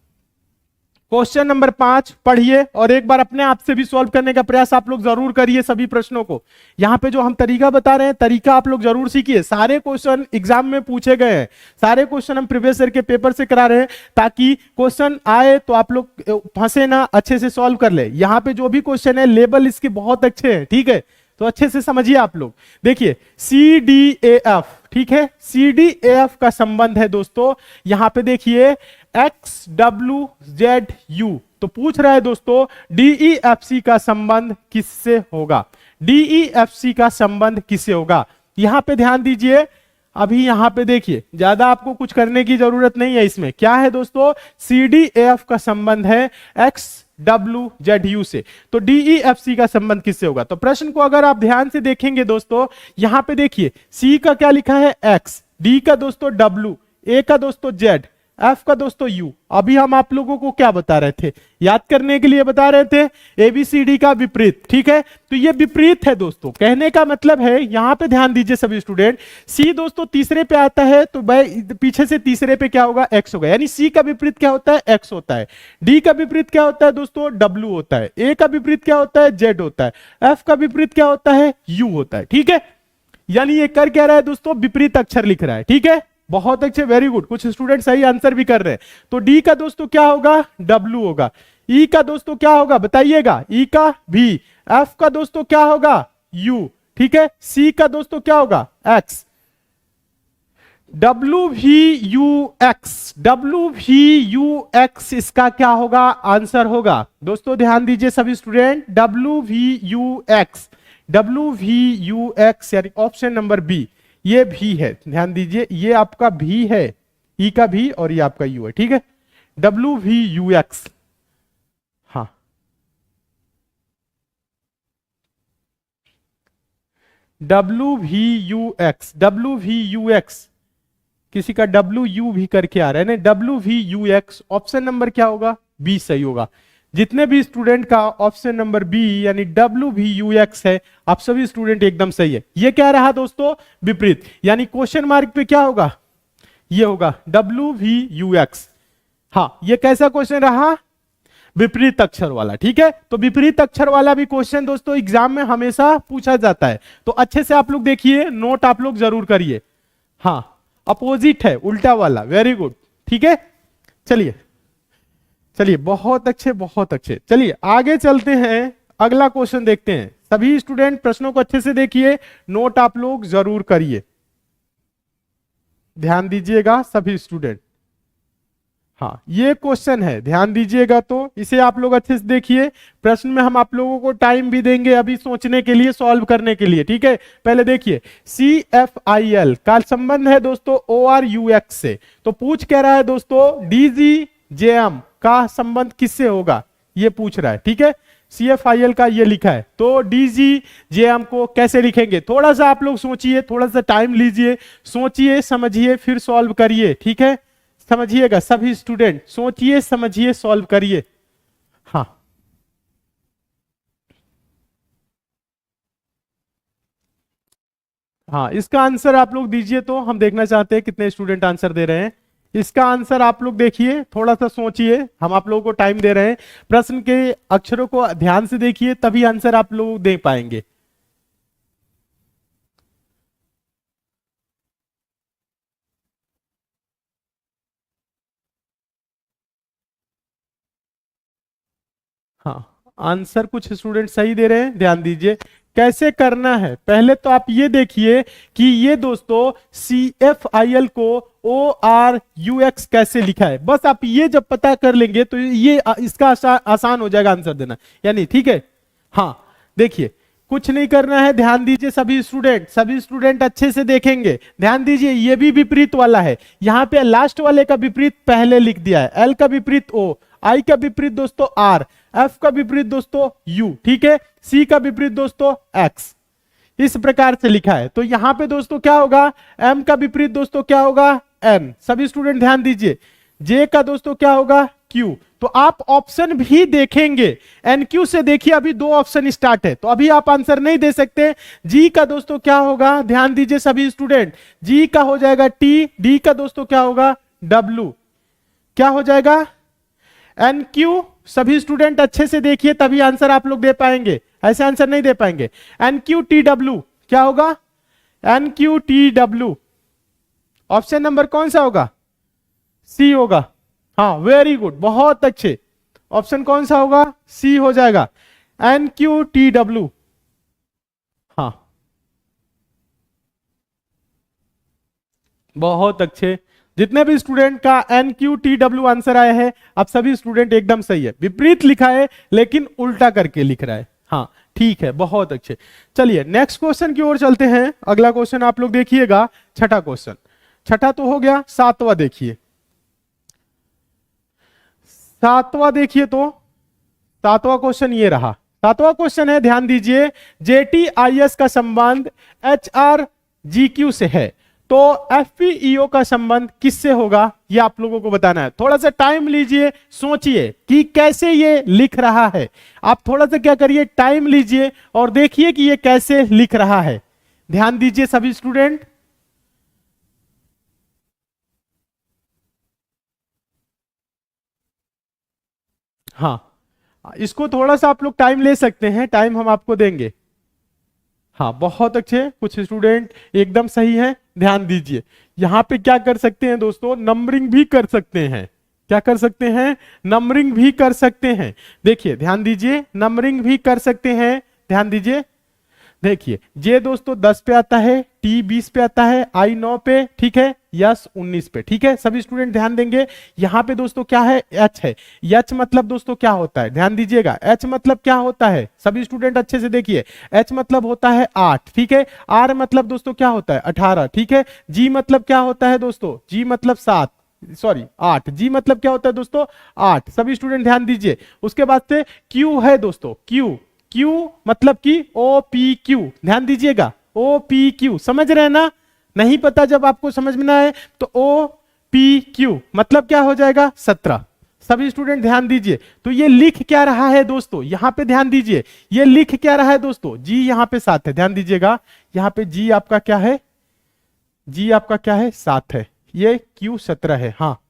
क्वेश्चन नंबर 5 पढ़िए और एक बार अपने आप से भी सॉल्व करने का प्रयास आप लोग जरूर करिए सभी प्रश्नों को। यहाँ पे जो हम तरीका बता रहे हैं, तरीका आप लोग जरूर सीखिए। सारे क्वेश्चन एग्जाम में पूछे गए हैं, सारे क्वेश्चन हम प्रीवियस ईयर के पेपर से करा रहे हैं, ताकि क्वेश्चन आए तो आप लोग फंसे ना, अच्छे से सॉल्व कर ले। यहाँ पे जो भी क्वेश्चन है लेवल इसके बहुत अच्छे हैं, ठीक है, तो अच्छे से समझिए आप लोग। देखिए CDAF, ठीक है, CDAF का संबंध है दोस्तों, यहां पे देखिए XWZU, तो पूछ रहा है दोस्तों DEFC का संबंध किससे होगा, DEFC का संबंध किससे होगा। यहां पे ध्यान दीजिए, अभी यहां पे देखिए ज्यादा आपको कुछ करने की जरूरत नहीं है। इसमें क्या है दोस्तों, CDAF का संबंध है XWZU से, तो DEFC का संबंध किससे होगा। तो प्रश्न को अगर आप ध्यान से देखेंगे दोस्तों, यहां पे देखिए C का क्या लिखा है X, D का दोस्तों W, A का दोस्तों Z, F का दोस्तों U। अभी हम आप लोगों को क्या बता रहे थे, याद करने के लिए बता रहे थे ABCD का विपरीत, ठीक है, तो ये विपरीत है दोस्तों। कहने का मतलब है, यहां पे ध्यान दीजिए सभी स्टूडेंट, C दोस्तों तीसरे पे आता है तो पीछे से तीसरे पे क्या होगा, X होगा, यानी C का विपरीत क्या होता है, X होता है। D का विपरीत क्या होता है दोस्तों, W होता है। A का विपरीत क्या होता है, Z होता है। F का विपरीत क्या होता है, U होता है, ठीक है। यानी ये कर क्या रहा है दोस्तों, विपरीत अक्षर लिख रहा है, ठीक है, बहुत अच्छे, वेरी गुड। कुछ स्टूडेंट सही आंसर भी कर रहे हैं। तो डी का दोस्तों क्या होगा, डब्ल्यू होगा। ई का दोस्तों क्या होगा बताइएगा, ई का भी। एफ का दोस्तों क्या होगा, यू, ठीक है। सी का दोस्तों क्या होगा, x. W we you x, W we you x इसका क्या होगा, आंसर होगा दोस्तों। ध्यान दीजिए सभी student, W we you x, W we you x यानी ऑप्शन नंबर बी, ये भी है। ध्यान दीजिए, ये आपका भी है, ई का भी, और ये आपका यू है, ठीक है। डब्ल्यू वी यू एक्स, हाँ, W we you x, W we you x, किसी का डब्ल्यू यू भी करके आ रहा है ना, W we you x, option number क्या होगा, बी सही होगा। जितने भी स्टूडेंट का ऑप्शन नंबर बी यानी डब्ल्यू वी यू एक्स है, आप सभी स्टूडेंट एकदम सही है। ये क्या रहा दोस्तों, विपरीत, यानी क्वेश्चन मार्क पे क्या होगा, ये होगा डब्ल्यू वी यू एक्स। हाँ, ये कैसा क्वेश्चन रहा, विपरीत अक्षर वाला, ठीक है। तो विपरीत अक्षर वाला भी क्वेश्चन दोस्तों एग्जाम में हमेशा पूछा जाता है, तो अच्छे से आप लोग देखिए, नोट आप लोग जरूर करिए। हाँ, अपोजिट है, उल्टा वाला, वेरी गुड, ठीक है। चलिए चलिए, बहुत अच्छे बहुत अच्छे। चलिए आगे चलते हैं, अगला क्वेश्चन देखते हैं। सभी स्टूडेंट प्रश्नों को अच्छे से देखिए, नोट आप लोग जरूर करिए, ध्यान दीजिएगा सभी स्टूडेंट। हाँ, ये क्वेश्चन है, ध्यान दीजिएगा, तो इसे आप लोग अच्छे से देखिए। प्रश्न में हम आप लोगों को टाइम भी देंगे अभी सोचने के लिए, सॉल्व करने के लिए, ठीक है। पहले देखिए, CFIL का संबंध है दोस्तों ORUX से, तो पूछ क्या रहा है दोस्तों, DGJM का संबंध किससे होगा, ये पूछ रहा है, ठीक है। CFIL का ये लिखा है, तो DGJM को कैसे लिखेंगे, थोड़ा सा आप लोग सोचिए, थोड़ा सा टाइम लीजिए, सोचिए समझिए फिर सॉल्व करिए, ठीक है। समझिएगा सभी स्टूडेंट, सोचिए समझिए सॉल्व करिए। हाँ, हाँ, इसका आंसर आप लोग दीजिए, तो हम देखना चाहते हैं कितने स्टूडेंट आंसर दे रहे हैं। इसका आंसर आप लोग देखिए, थोड़ा सा सोचिए, हम आप लोगों को टाइम दे रहे हैं। प्रश्न के अक्षरों को ध्यान से देखिए, तभी आंसर आप लोग दे पाएंगे। हाँ, आंसर कुछ स्टूडेंट सही दे रहे हैं, ध्यान दीजिए। कैसे करना है, पहले तो आप ये देखिए कि ये दोस्तों CFIL को ORUX कैसे लिखा है। बस आप ये जब पता कर लेंगे तो ये इसका आसान हो जाएगा आंसर देना, यानी, ठीक है। हाँ, देखिए कुछ नहीं करना है, ध्यान दीजिए सभी स्टूडेंट अच्छे से देखेंगे। ध्यान दीजिए, ये भी विपरीत वाला है, यहां पे लास्ट वाले का विपरीत पहले लिख दिया है। L का विपरीत O, I का विपरीत दोस्तों R, F का विपरीत दोस्तों U, ठीक है। C का विपरीत दोस्तों X, इस प्रकार से लिखा है। तो यहां पे दोस्तों क्या होगा, M का विपरीत दोस्तों क्या होगा, N। सभी स्टूडेंट ध्यान दीजिए, J का दोस्तों क्या होगा, Q। तो आप ऑप्शन भी देखेंगे, NQ से देखिए, अभी 2 ऑप्शन स्टार्ट है, तो अभी आप आंसर नहीं दे सकते। G का दोस्तों क्या होगा, ध्यान दीजिए सभी स्टूडेंट, G का हो जाएगा T, D का दोस्तों क्या होगा, W, क्या हो जाएगा, एन क्यू, सभी स्टूडेंट अच्छे से देखिए तभी आंसर आप लोग दे पाएंगे, ऐसे आंसर नहीं दे पाएंगे। एन क्यू टी डब्ल्यू क्या होगा? N Q T W, option number कौन सा होगा? सी होगा। हाँ वेरी गुड, बहुत अच्छे। ऑप्शन कौन सा होगा? सी हो जाएगा, एन क्यू टी डब्ल्यू। हाँ बहुत अच्छे, जितने भी स्टूडेंट का N Q T W answer आया है आप सभी स्टूडेंट एकदम सही है। विपरीत लिखा है लेकिन उल्टा करके लिख रहा है। हाँ ठीक है, बहुत अच्छे। चलिए नेक्स्ट क्वेश्चन की ओर चलते हैं। अगला क्वेश्चन आप लोग देखिएगा, छठा क्वेश्चन। छठा तो हो गया, सातवां देखिए। सातवां देखिए तो सातवां क्वेश्चन ये रहा। सातवां क्वेश्चन है, ध्यान दीजिए, जेटीआईएस का संबंध एचआरजीक्यू से है तो एफपीईओ का संबंध किससे होगा, ये आप लोगों को बताना है। थोड़ा सा टाइम लीजिए, सोचिए कि कैसे ये लिख रहा है। आप थोड़ा सा क्या करिए, टाइम लीजिए और देखिए कि ये कैसे लिख रहा है। ध्यान दीजिए सभी स्टूडेंट। हाँ इसको थोड़ा सा आप लोग टाइम ले सकते हैं, टाइम हम आपको देंगे। हाँ बहुत अच्छे, कुछ स्टूडेंट एकदम सही है। ध्यान दीजिए, यहां पे क्या कर सकते हैं दोस्तों, नंबरिंग भी कर सकते हैं। क्या कर सकते हैं? नंबरिंग भी कर सकते हैं। देखिए ध्यान दीजिए, नंबरिंग भी कर सकते हैं। ध्यान दीजिए, देखिए जे दोस्तों 10 पे आता है, टी 20 पे आता है, आई 9 पे, ठीक है, यस 19 पे, ठीक है। सभी स्टूडेंट ध्यान देंगे। यहां पे दोस्तों क्या है? एच है। एच मतलब दोस्तों क्या होता है? ध्यान दीजिएगा, एच मतलब क्या होता है? सभी स्टूडेंट अच्छे से देखिए, एच मतलब होता है 8, ठीक है। आर मतलब दोस्तों क्या होता है? 18, ठीक है। जी मतलब क्या होता है दोस्तों? जी मतलब 7, सॉरी 8। जी मतलब क्या होता है दोस्तों? 8। सभी स्टूडेंट ध्यान दीजिए। उसके बाद से क्यू है दोस्तों, क्यू, क्यू मतलब कि ओ पी क्यू। ध्यान दीजिएगा, ओ पी क्यू, समझ रहे हैं ना? नहीं पता जब आपको समझ में ना आए तो ओ पी क्यू मतलब क्या हो जाएगा? 17। सभी स्टूडेंट ध्यान दीजिए। तो ये लिख क्या रहा है दोस्तों? यहां पे ध्यान दीजिए, ये लिख क्या रहा है दोस्तों? जी यहां पे 7 है। ध्यान दीजिएगा, यहां पे जी आपका क्या है? जी आपका क्या है? 7 है। ये क्यू 17 है। हाँ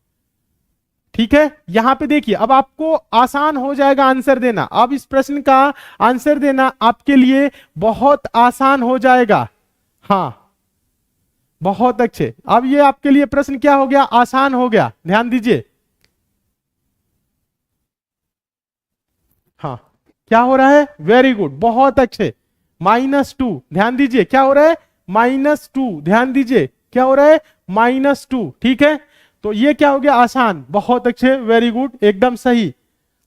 ठीक है। यहां पे देखिए, अब आपको आसान हो जाएगा आंसर देना। अब इस प्रश्न का आंसर देना आपके लिए बहुत आसान हो जाएगा। हाँ बहुत अच्छे, अब ये आपके लिए प्रश्न क्या हो गया? आसान हो गया। ध्यान दीजिए, हाँ क्या हो रहा है? वेरी गुड, बहुत अच्छे, -2। ध्यान दीजिए क्या हो रहा है? -2। ध्यान दीजिए क्या हो रहा है? -2, ठीक है। तो ये क्या हो गया? आसान। बहुत अच्छे, वेरी गुड, एकदम सही।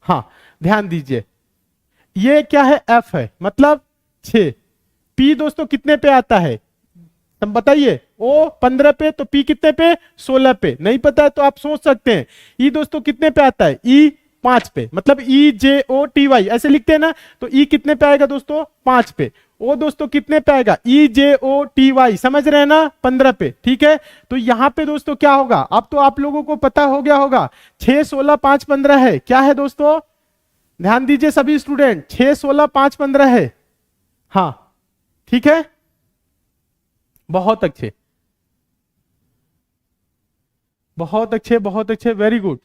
हाँ ध्यान दीजिए, ये क्या है? एफ है, मतलब 6। पी दोस्तों कितने पे आता है? तुम बताइए। ओ 15 पे, तो पी कितने पे? 16 पे। नहीं पता है तो आप सोच सकते हैं। ई दोस्तों कितने पे आता है? ई 5 पे, मतलब ई जे ओ टी वाई ऐसे लिखते हैं ना, तो ई कितने पे आएगा दोस्तों? 5 पे। ओ दोस्तों कितने पे आएगा? ई जे ओ टी वाई, समझ रहे हैं ना? 15 पे, ठीक है। तो यहां पे दोस्तों क्या होगा? अब तो आप लोगों को पता हो गया होगा, 6 16 5 15 है। क्या है दोस्तों? ध्यान दीजिए सभी स्टूडेंट, 6 16 5 15 है। हाँ ठीक है, बहुत अच्छे, बहुत अच्छे, बहुत अच्छे, वेरी गुड।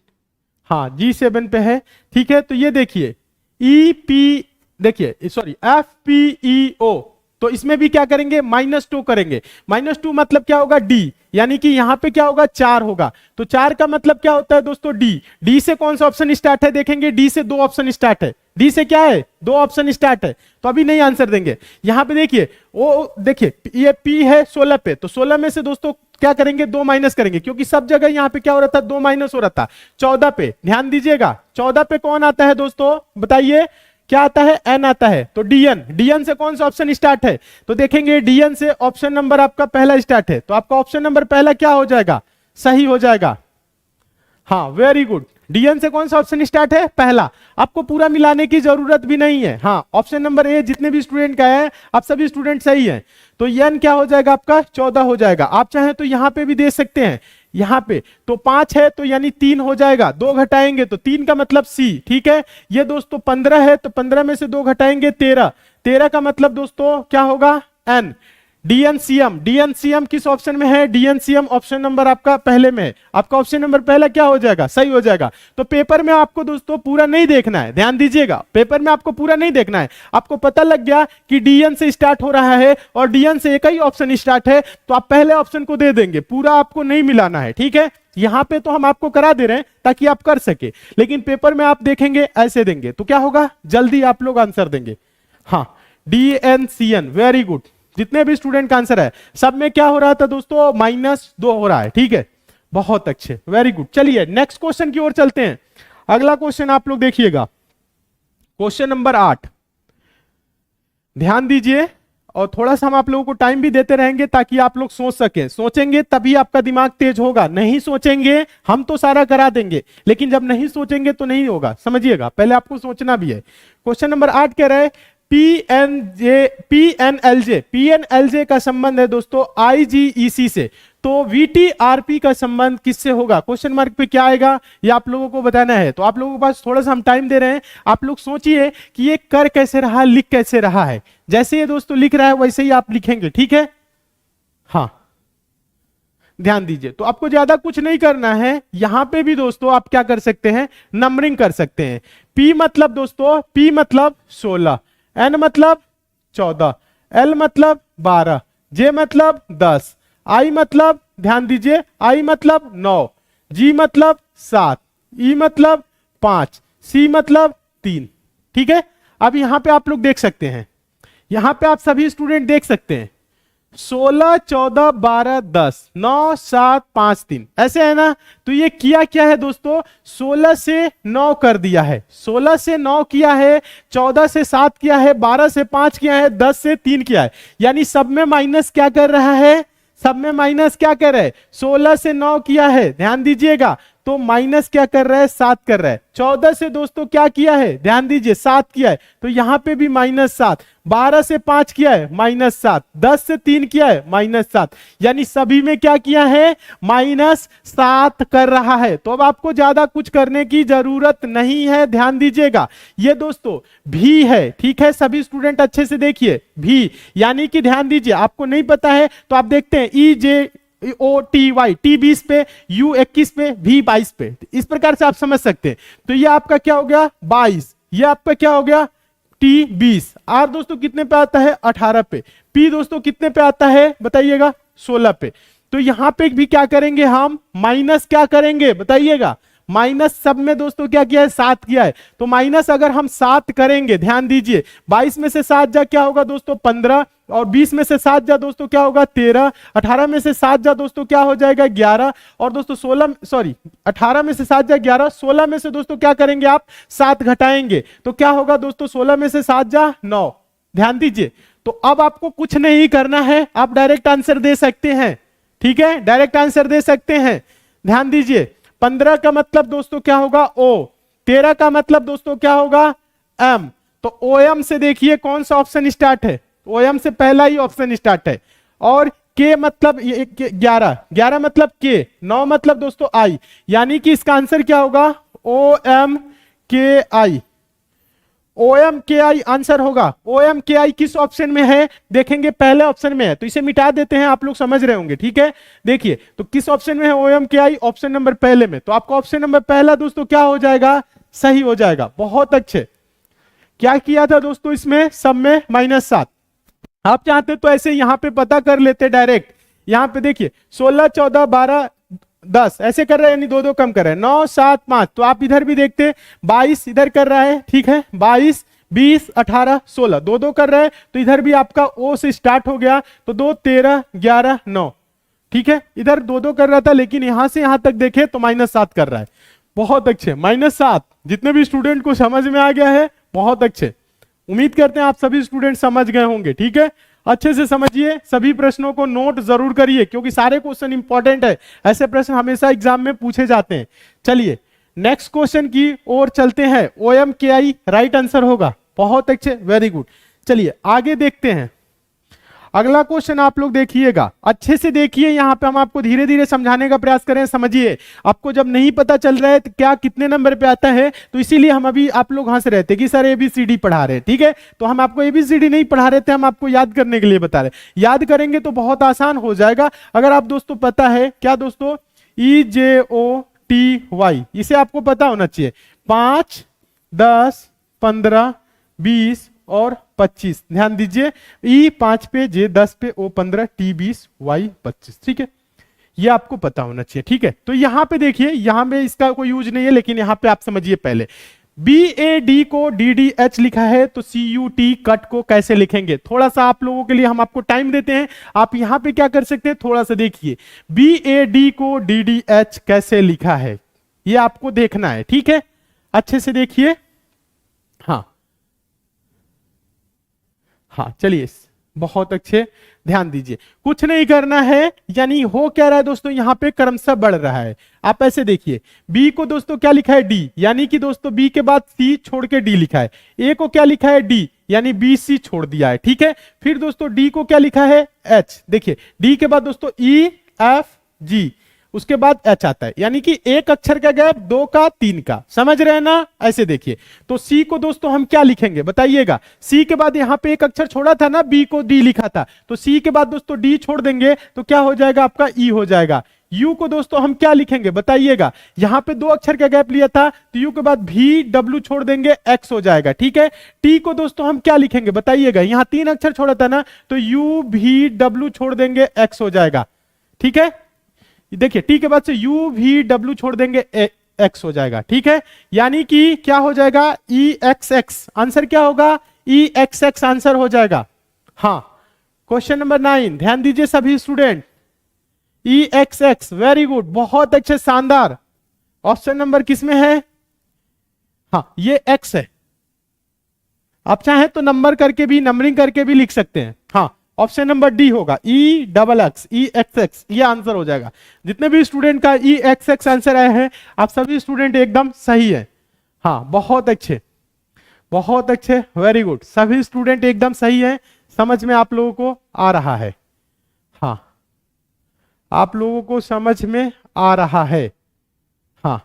हाँ G7 पे है, ठीक है। तो ये देखिए ई पी, देखिए सॉरी एफ पी ई ओ, तो इसमें भी क्या करेंगे? -2 करेंगे। -2 मतलब क्या होगा? डी, यानी कि यहां पे क्या होगा? 4 होगा। तो 4 का मतलब क्या होता है दोस्तों? डी। डी से कौन सा ऑप्शन स्टार्ट है? देखेंगे, डी से 2 ऑप्शन स्टार्ट है। डी से क्या है? 2 ऑप्शन स्टार्ट है। तो अभी नहीं आंसर देंगे। यहां पे देखिए, ओ देखिए ये पी है 16 पे, तो 16 में से दोस्तों क्या करेंगे? 2 माइनस करेंगे, क्योंकि सब जगह यहां पे क्या हो रहा था? 2 माइनस हो रहा था। 14 पे ध्यान दीजिएगा, 14 पे कौन आता है दोस्तों? बताइए क्या आता है? एन आता है। तो डीएन, डीएन से कौन सा ऑप्शन स्टार्ट है? तो देखेंगे डीएन से ऑप्शन नंबर आपका पहला स्टार्ट है, तो आपका ऑप्शन नंबर पहला क्या हो जाएगा? सही हो जाएगा। हाँ वेरी गुड, डीएन से कौन सा ऑप्शन स्टार्ट है? पहला। आपको पूरा मिलाने की जरूरत भी नहीं है। हाँ ऑप्शन नंबर ए जितने भी स्टूडेंट का है, आप सभी स्टूडेंट सही हैं। तो एन क्या हो जाएगा आपका? 14 हो जाएगा। आप चाहें तो यहां पे भी दे सकते हैं, यहां पे तो 5 है तो यानी 3 हो जाएगा। 2 घटाएंगे तो 3 का मतलब सी, ठीक है। ये दोस्तों 15 है, तो 15 में से 2 घटाएंगे 13, 13 का मतलब दोस्तों क्या होगा? एन। डीएनसीएम, डीएनसीएम किस ऑप्शन में है? डीएनसीएम ऑप्शन नंबर आपका पहले में है। आपका ऑप्शन नंबर पहला क्या हो जाएगा? सही हो जाएगा। तो पेपर में आपको दोस्तों पूरा नहीं देखना है, ध्यान दीजिएगा, पेपर में आपको पूरा नहीं देखना है। आपको पता लग गया कि डीएन से स्टार्ट हो रहा है और डीएन से एक ही ऑप्शन स्टार्ट है, तो आप पहले ऑप्शन को दे देंगे, पूरा आपको नहीं मिलाना है, ठीक है। यहां पे तो हम आपको करा दे रहे हैं ताकि आप कर सके, लेकिन पेपर में आप देखेंगे ऐसे देंगे तो क्या होगा? जल्दी आप लोग आंसर देंगे। हाँ, डीएनसीएन, वेरी गुड। जितने भी स्टूडेंट का आंसर है सब में क्या हो रहा था दोस्तों? -2 हो रहा है, ठीक है, बहुत अच्छे, वेरी गुड। चलिए नेक्स्ट क्वेश्चन की ओर चलते हैं। अगला क्वेश्चन आप लोग देखिएगा, क्वेश्चन नंबर 8। ध्यान दीजिए और थोड़ा सा हम आप लोगों को टाइम भी देते रहेंगे ताकि आप लोग सोच सकें। सोचेंगे तभी आपका दिमाग तेज होगा, नहीं सोचेंगे हम तो सारा करा देंगे, लेकिन जब नहीं सोचेंगे तो नहीं होगा, समझिएगा, पहले आपको सोचना भी है। क्वेश्चन नंबर 8 कह रहा है पीएनएलजे का संबंध है दोस्तों आईजीईसी से, तो वीटीआरपी का संबंध किससे होगा? क्वेश्चन मार्क पे क्या आएगा ये आप लोगों को बताना है। तो आप लोगों के पास थोड़ा सा हम टाइम दे रहे हैं, आप लोग सोचिए कि ये कर कैसे रहा, लिख कैसे रहा है। जैसे ये दोस्तों लिख रहा है वैसे ही आप लिखेंगे, ठीक है। हाँ, ध्यान दीजिए, तो आपको ज्यादा कुछ नहीं करना है। यहां पे भी दोस्तों आप क्या कर सकते हैं? नंबरिंग कर सकते हैं। पी मतलब दोस्तों, पी मतलब 16, एन मतलब 14, एल मतलब 12, जे मतलब 10, आई मतलब, ध्यान दीजिए, आई मतलब 9, जी मतलब 7, ई मतलब 5, सी मतलब 3, ठीक है। अब यहां पे आप लोग देख सकते हैं, यहां पे आप सभी स्टूडेंट देख सकते हैं 16, 14, 12, 10, 9, 7, 5, 3, ऐसे है ना। तो ये किया क्या है दोस्तों? 16 से 9 कर दिया है, 16 से 9 किया है, 14 से 7 किया है, 12 से 5 किया है, 10 से 3 किया है। यानी सब में माइनस क्या कर रहा है? सब में माइनस क्या कर रहा है? 16 से 9 किया है, ध्यान दीजिएगा, तो माइनस क्या कर रहा है? 7 कर रहा है। 14 से दोस्तों क्या किया है? ध्यान दीजिए, 7 किया है, तो यहां पे भी -7। 12 से 5 किया है, -7। 10 से 3 किया है, -7। यानी सभी में क्या किया है? -7 कर रहा है। तो अब आपको ज्यादा कुछ करने की जरूरत नहीं है, ध्यान दीजिएगा। ये दोस्तों भी है, ठीक है, सभी स्टूडेंट अच्छे से देखिए, भी यानी कि ध्यान दीजिए, आपको नहीं पता है तो आप देखते हैं EJOTY, T 20 पे, U 21 पे, V 22 पे, इस प्रकार से आप समझ सकते हैं। तो ये आपका क्या हो गया? 22, ये आपका क्या हो गया? T 20। R दोस्तों कितने पे आता है? 18 पे। P दोस्तों कितने पे आता है बताइएगा? 16 पे। तो यहां पे भी क्या करेंगे हम? माइनस क्या करेंगे बताइएगा? माइनस सब में दोस्तों क्या किया है? 7 किया है। तो माइनस अगर हम 7 करेंगे, ध्यान दीजिए, 22 में से 7 जा क्या होगा दोस्तों? 15, और 20 में से 7 जा दोस्तों क्या होगा? 13, 18 में से 7 जा दोस्तों क्या हो जाएगा? 11, और दोस्तों 18 में से 7 जा 11, 16 में से दोस्तों क्या करेंगे आप? 7 घटाएंगे, तो क्या होगा दोस्तों? 16 में से 7 जा 9, ध्यान दीजिए। तो अब आपको कुछ नहीं करना है, आप डायरेक्ट आंसर दे सकते हैं, ठीक है, डायरेक्ट आंसर दे सकते हैं। ध्यान दीजिए, 15 का मतलब दोस्तों क्या होगा? O, 13 का मतलब दोस्तों क्या होगा? M। तो OM से देखिए कौन सा ऑप्शन स्टार्ट है? OM से पहला ही ऑप्शन स्टार्ट है। और K मतलब 11, 11 मतलब K, 9 मतलब दोस्तों I, यानी कि इसका आंसर क्या होगा? OMKI, OMKI आंसर होगा। OMKI किस ऑप्शन में है? देखेंगे पहले ऑप्शन में है, तो इसे मिटा देते हैं, आप लोग समझ रहे होंगे, ठीक है। देखिए तो किस ऑप्शन में है OMKI? ऑप्शन नंबर पहले में। तो आपका ऑप्शन नंबर पहला दोस्तों क्या हो जाएगा? सही हो जाएगा, बहुत अच्छे। क्या किया था दोस्तों इसमें? सब में -7। आप चाहते तो ऐसे यहां पे पता कर लेते डायरेक्ट। यहां पे देखिए 16, 14, 12, 10 ऐसे कर रहे हैं, यानी 2 कम कर रहे हैं, 9, 7, 5। तो आप इधर भी देखते 22 इधर कर रहा है, ठीक है, 22, 20, 18, 16 2 कर रहे हैं, तो इधर भी आपका O से स्टार्ट हो गया, तो 2, 13, 11, 9, ठीक है। इधर 2 कर रहा था, लेकिन यहां से यहां तक देखे तो -7 कर रहा है। बहुत अच्छे, -7। जितने भी स्टूडेंट को समझ में आ गया है, बहुत अच्छे। उम्मीद करते हैं आप सभी स्टूडेंट समझ गए होंगे, ठीक है। अच्छे से समझिए, सभी प्रश्नों को नोट जरूर करिए, क्योंकि सारे क्वेश्चन इंपॉर्टेंट है, ऐसे प्रश्न हमेशा एग्जाम में पूछे जाते हैं। चलिए नेक्स्ट क्वेश्चन की ओर चलते हैं। OMKI राइट आंसर होगा, बहुत अच्छे, वेरी गुड। चलिए आगे देखते हैं। अगला क्वेश्चन आप लोग देखिएगा, अच्छे से देखिए, यहाँ पे हम आपको धीरे धीरे समझाने का प्रयास करें, समझिए। आपको जब नहीं पता चल रहा है तो क्या कितने नंबर पे आता है, तो इसीलिए हम अभी आप लोग हंस रहे थे कि सर एबीसीडी पढ़ा रहे हैं, ठीक है। तो हम आपको एबीसीडी नहीं पढ़ा रहे थे, हम आपको याद करने के लिए बता रहे। याद करेंगे तो बहुत आसान हो जाएगा। अगर आप दोस्तों पता है क्या दोस्तों, EJOTY, इसे आपको पता होना चाहिए। 5, 10, 15, 20 और 25, ध्यान दीजिए। E 5 पे, J 10 पे, O 15, T 20, Y 25, ठीक है। ये आपको पता होना चाहिए, ठीक है। तो यहां पे देखिए, यहां पे इसका कोई यूज नहीं है, लेकिन यहां पे आप समझिए पहले। BAD को DDH लिखा है, तो CUT कट को कैसे लिखेंगे, थोड़ा सा आप लोगों के लिए हम आपको टाइम देते हैं। आप यहां पे क्या कर सकते हैं, थोड़ा सा देखिए। BAD को DDH कैसे लिखा है, ये आपको देखना है, ठीक है। अच्छे से देखिए। हाँ हाँ, चलिए, बहुत अच्छे, ध्यान दीजिए। कुछ नहीं करना है, यानी हो क्या रहा है दोस्तों, यहां पे क्रमशः बढ़ रहा है। आप ऐसे देखिए, बी को दोस्तों क्या लिखा है, डी, यानी कि दोस्तों बी के बाद सी छोड़ के डी लिखा है। ए को क्या लिखा है, डी, यानी बी सी छोड़ दिया है, ठीक है। फिर दोस्तों डी को क्या लिखा है, एच, देखिए डी के बाद दोस्तों ई एफ जी, उसके बाद एच आता है, यानी कि एक अक्षर का गैप, 2 का 3 का, समझ रहे हैं ना। ऐसे देखिए, तो सी को दोस्तों हम क्या लिखेंगे बताइएगा। सी के बाद यहां पे एक अक्षर छोड़ा था ना, बी को डी लिखा था, तो सी के बाद दोस्तों डी छोड़ देंगे तो क्या हो जाएगा आपका, ई हो जाएगा। यू को दोस्तों हम क्या लिखेंगे बताइएगा, यहां पे 2 अक्षर का गैप लिया था, तो यू के बाद भी डब्ल्यू छोड़ देंगे, एक्स हो जाएगा, ठीक है। टी को दोस्तों हम क्या लिखेंगे बताइएगा, यहां 3 अक्षर छोड़ा था ना, तो यू भी डब्ल्यू छोड़ देंगे, एक्स हो जाएगा, ठीक है। देखिए टी के बाद से यू भी डब्ल्यू छोड़ देंगे, एक्स हो जाएगा, ठीक है। यानी कि क्या हो जाएगा, ई एक्स एक्स, आंसर क्या होगा, ई एक्स एक्स आंसर हो जाएगा। हाँ, क्वेश्चन नंबर 9, ध्यान दीजिए सभी स्टूडेंट, ई एक्स एक्स, वेरी गुड, बहुत अच्छे, शानदार। ऑप्शन नंबर किसमें है, हाँ ये एक्स है। आप चाहें तो नंबर करके भी, नंबरिंग करके भी लिख सकते हैं। हाँ, ऑप्शन नंबर डी होगा, ई डबल एक्स, ई एक्स एक्स, ये आंसर हो जाएगा। जितने भी स्टूडेंट का ई एक्स एक्स आंसर आए हैं, आप सभी स्टूडेंट एकदम सही है। हाँ, बहुत अच्छे, बहुत अच्छे, वेरी गुड, सभी स्टूडेंट एकदम सही है। समझ में आप लोगों को आ रहा है, हाँ आप लोगों को समझ में आ रहा है। हाँ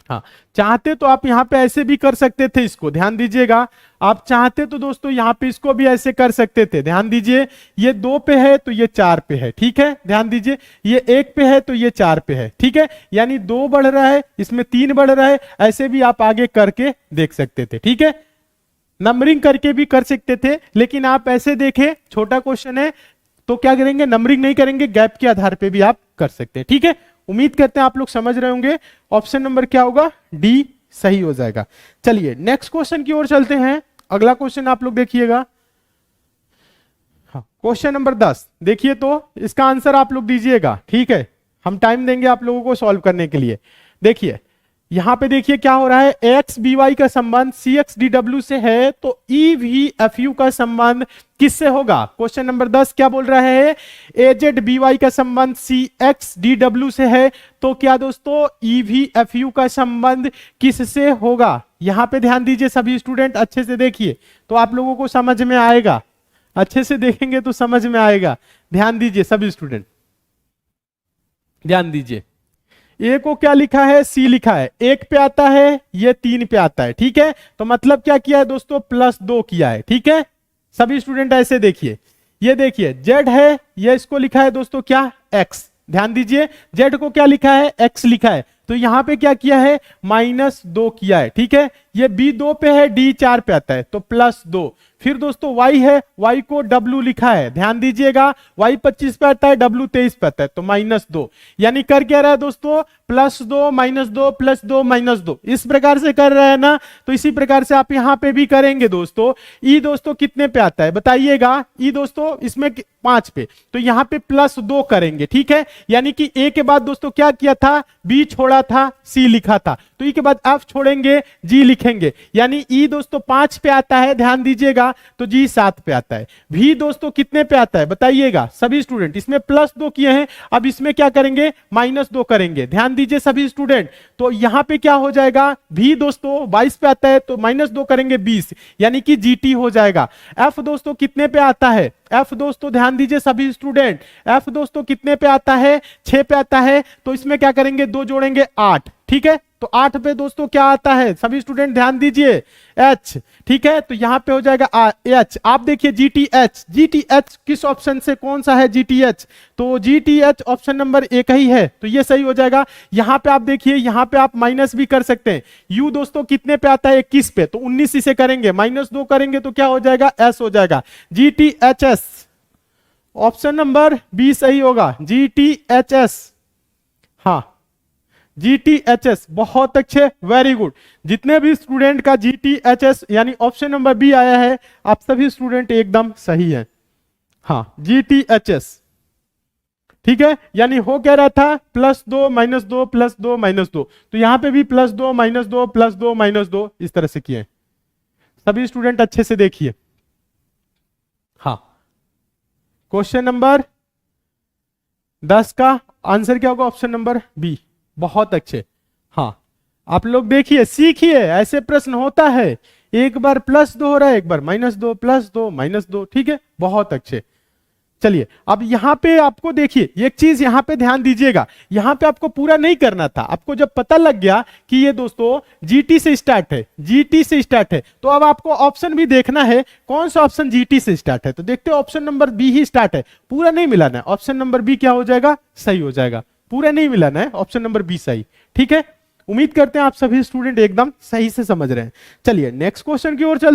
हाँ, चाहते तो आप यहां पे ऐसे भी कर सकते थे, इसको ध्यान दीजिएगा। आप चाहते तो दोस्तों यहां पे इसको भी ऐसे कर सकते थे, ध्यान दीजिए। ये 2 पे है तो ये 4 पे है, ठीक है, ध्यान दीजिए। ये 1 पे है तो ये 4 पे है, ठीक है, यानी 2 बढ़ रहा है, इसमें 3 बढ़ रहा है, ऐसे भी आप आगे करके देख सकते थे, ठीक है। नंबरिंग करके भी कर सकते थे, लेकिन आप ऐसे देखें, छोटा क्वेश्चन है तो क्या करेंगे, नंबरिंग नहीं करेंगे, गैप के आधार पे भी आप कर सकते हैं, ठीक है। उम्मीद करते हैं आप लोग समझ रहे होंगे। ऑप्शन नंबर क्या होगा, डी सही हो जाएगा। चलिए नेक्स्ट क्वेश्चन की ओर चलते हैं। अगला क्वेश्चन आप लोग देखिएगा, हाँ क्वेश्चन नंबर 10, देखिए तो इसका आंसर आप लोग दीजिएगा, ठीक है। हम टाइम देंगे आप लोगों को सॉल्व करने के लिए। देखिए यहां पे देखिए क्या हो रहा है, एक्स बी वाई का संबंध सी एक्स डी डब्ल्यू से है, तो ई वी एफ यू का संबंध किससे होगा। क्वेश्चन नंबर 10 क्या बोल रहा है, ए जेड बी वाई का संबंध सी एक्स डी डब्ल्यू से है, तो क्या दोस्तों ई वी एफ यू का संबंध किससे होगा। यहां पे ध्यान दीजिए सभी स्टूडेंट, अच्छे से देखिए तो आप लोगों को समझ में आएगा, अच्छे से देखेंगे तो समझ में आएगा। ध्यान दीजिए सभी स्टूडेंट, ध्यान दीजिए। ए को क्या लिखा है, सी लिखा है, 1 पे आता है, ये 3 पे आता है, ठीक है। तो मतलब क्या किया है दोस्तों, +2 किया है, ठीक है। सभी स्टूडेंट ऐसे देखिए, ये देखिए जेड है, ये इसको लिखा है दोस्तों क्या, एक्स, ध्यान दीजिए। जेड को क्या लिखा है, एक्स लिखा है, तो यहां पे क्या किया है, -2 किया है, ठीक है। ये बी 2 पे है, डी 4 पे आता है, तो +2। फिर दोस्तों y है, y को w लिखा है, ध्यान दीजिएगा। y 25 पे आता है, w 23 पे आता है, तो -2। यानी कर क्या रहा है दोस्तों, +2 -2 +2 -2, इस प्रकार से कर रहा है ना। तो इसी प्रकार से आप यहां पे भी करेंगे दोस्तों। ई दोस्तों कितने पे आता है बताइएगा, ई दोस्तों इसमें 5 पे, तो यहां पे +2 करेंगे, ठीक है। यानी कि ए के बाद दोस्तों क्या किया था, बी छोड़ा था, सी लिखा था, तो ई के बाद एफ छोड़ेंगे, जी लिखा लिखेंगे, यानी ई दोस्तों 5 पे आता है, ध्यान दीजिएगा, तो जी 7 पे आता है। भी दोस्तों कितने पे आता है बताइएगा सभी स्टूडेंट, इसमें +2 किए हैं, अब इसमें क्या करेंगे -2 करेंगे, ध्यान दीजिए सभी स्टूडेंट। तो यहां पे क्या हो जाएगा, भी दोस्तों 22 पे आता है तो -2 करेंगे 20, यानी कि जीटी हो जाएगा। एफ दोस्तों कितने पे आता है, एफ दोस्तों ध्यान दीजिए सभी स्टूडेंट, एफ दोस्तों कितने पे आता है, 6 पे आता है, तो इसमें क्या करेंगे 2 जोड़ेंगे 8, ठीक है। तो 8 पे दोस्तों क्या आता है सभी स्टूडेंट ध्यान दीजिए, एच, ठीक है। तो यहां पे हो जाएगा एच। आप देखिए जीटीएच, जीटीएच किस ऑप्शन से, कौन सा है जीटीएच, तो जीटीएच ऑप्शन नंबर 1 ही है, तो ये सही हो जाएगा। यहां पे आप देखिए, यहां पे आप माइनस भी कर सकते हैं। यू दोस्तों कितने पे आता है 21 पे, तो 19 इसे करेंगे, -2 करेंगे तो क्या हो जाएगा, एस हो जाएगा, जीटीएचएस ऑप्शन नंबर बी सही होगा, जीटीएचएस, हाँ जीटीएचएस, बहुत अच्छे, वेरी गुड। जितने भी स्टूडेंट का जीटीएचएस यानी ऑप्शन नंबर बी आया है, आप सभी स्टूडेंट एकदम सही है, हाँ जीटीएचएस, ठीक है। यानी हो क्या रहा था, +2 -2 +2 -2, तो यहां पे भी +2 -2 +2 -2 इस तरह से किए। सभी स्टूडेंट अच्छे से देखिए, हाँ क्वेश्चन नंबर 10 का आंसर क्या होगा, ऑप्शन नंबर बी, बहुत अच्छे। हाँ आप लोग देखिए, सीखिए, ऐसे प्रश्न होता है, एक बार +2 हो रहा है, एक बार -2 +2 -2, ठीक है, बहुत अच्छे। चलिए अब यहां पे आपको देखिए, एक चीज यहां पे ध्यान दीजिएगा, यहां पे आपको पूरा नहीं करना था, आपको जब पता लग गया कि ये दोस्तों जीटी से स्टार्ट है, जीटी से स्टार्ट है, तो अब आपको ऑप्शन भी देखना है, कौन सा ऑप्शन जीटी से स्टार्ट है। तो देखते हो ऑप्शन नंबर बी ही स्टार्ट है, पूरा नहीं मिलाना है, ऑप्शन नंबर बी क्या हो जाएगा, सही हो जाएगा, पूरा नहीं मिलाना है, ऑप्शन नंबर बी सही, ठीक है। उम्मीद करते हैं आप सभी स्टूडेंट एकदम सही से समझ रहे हैं। चलिए नेक्स्ट क्वेश्चन की ओर चलते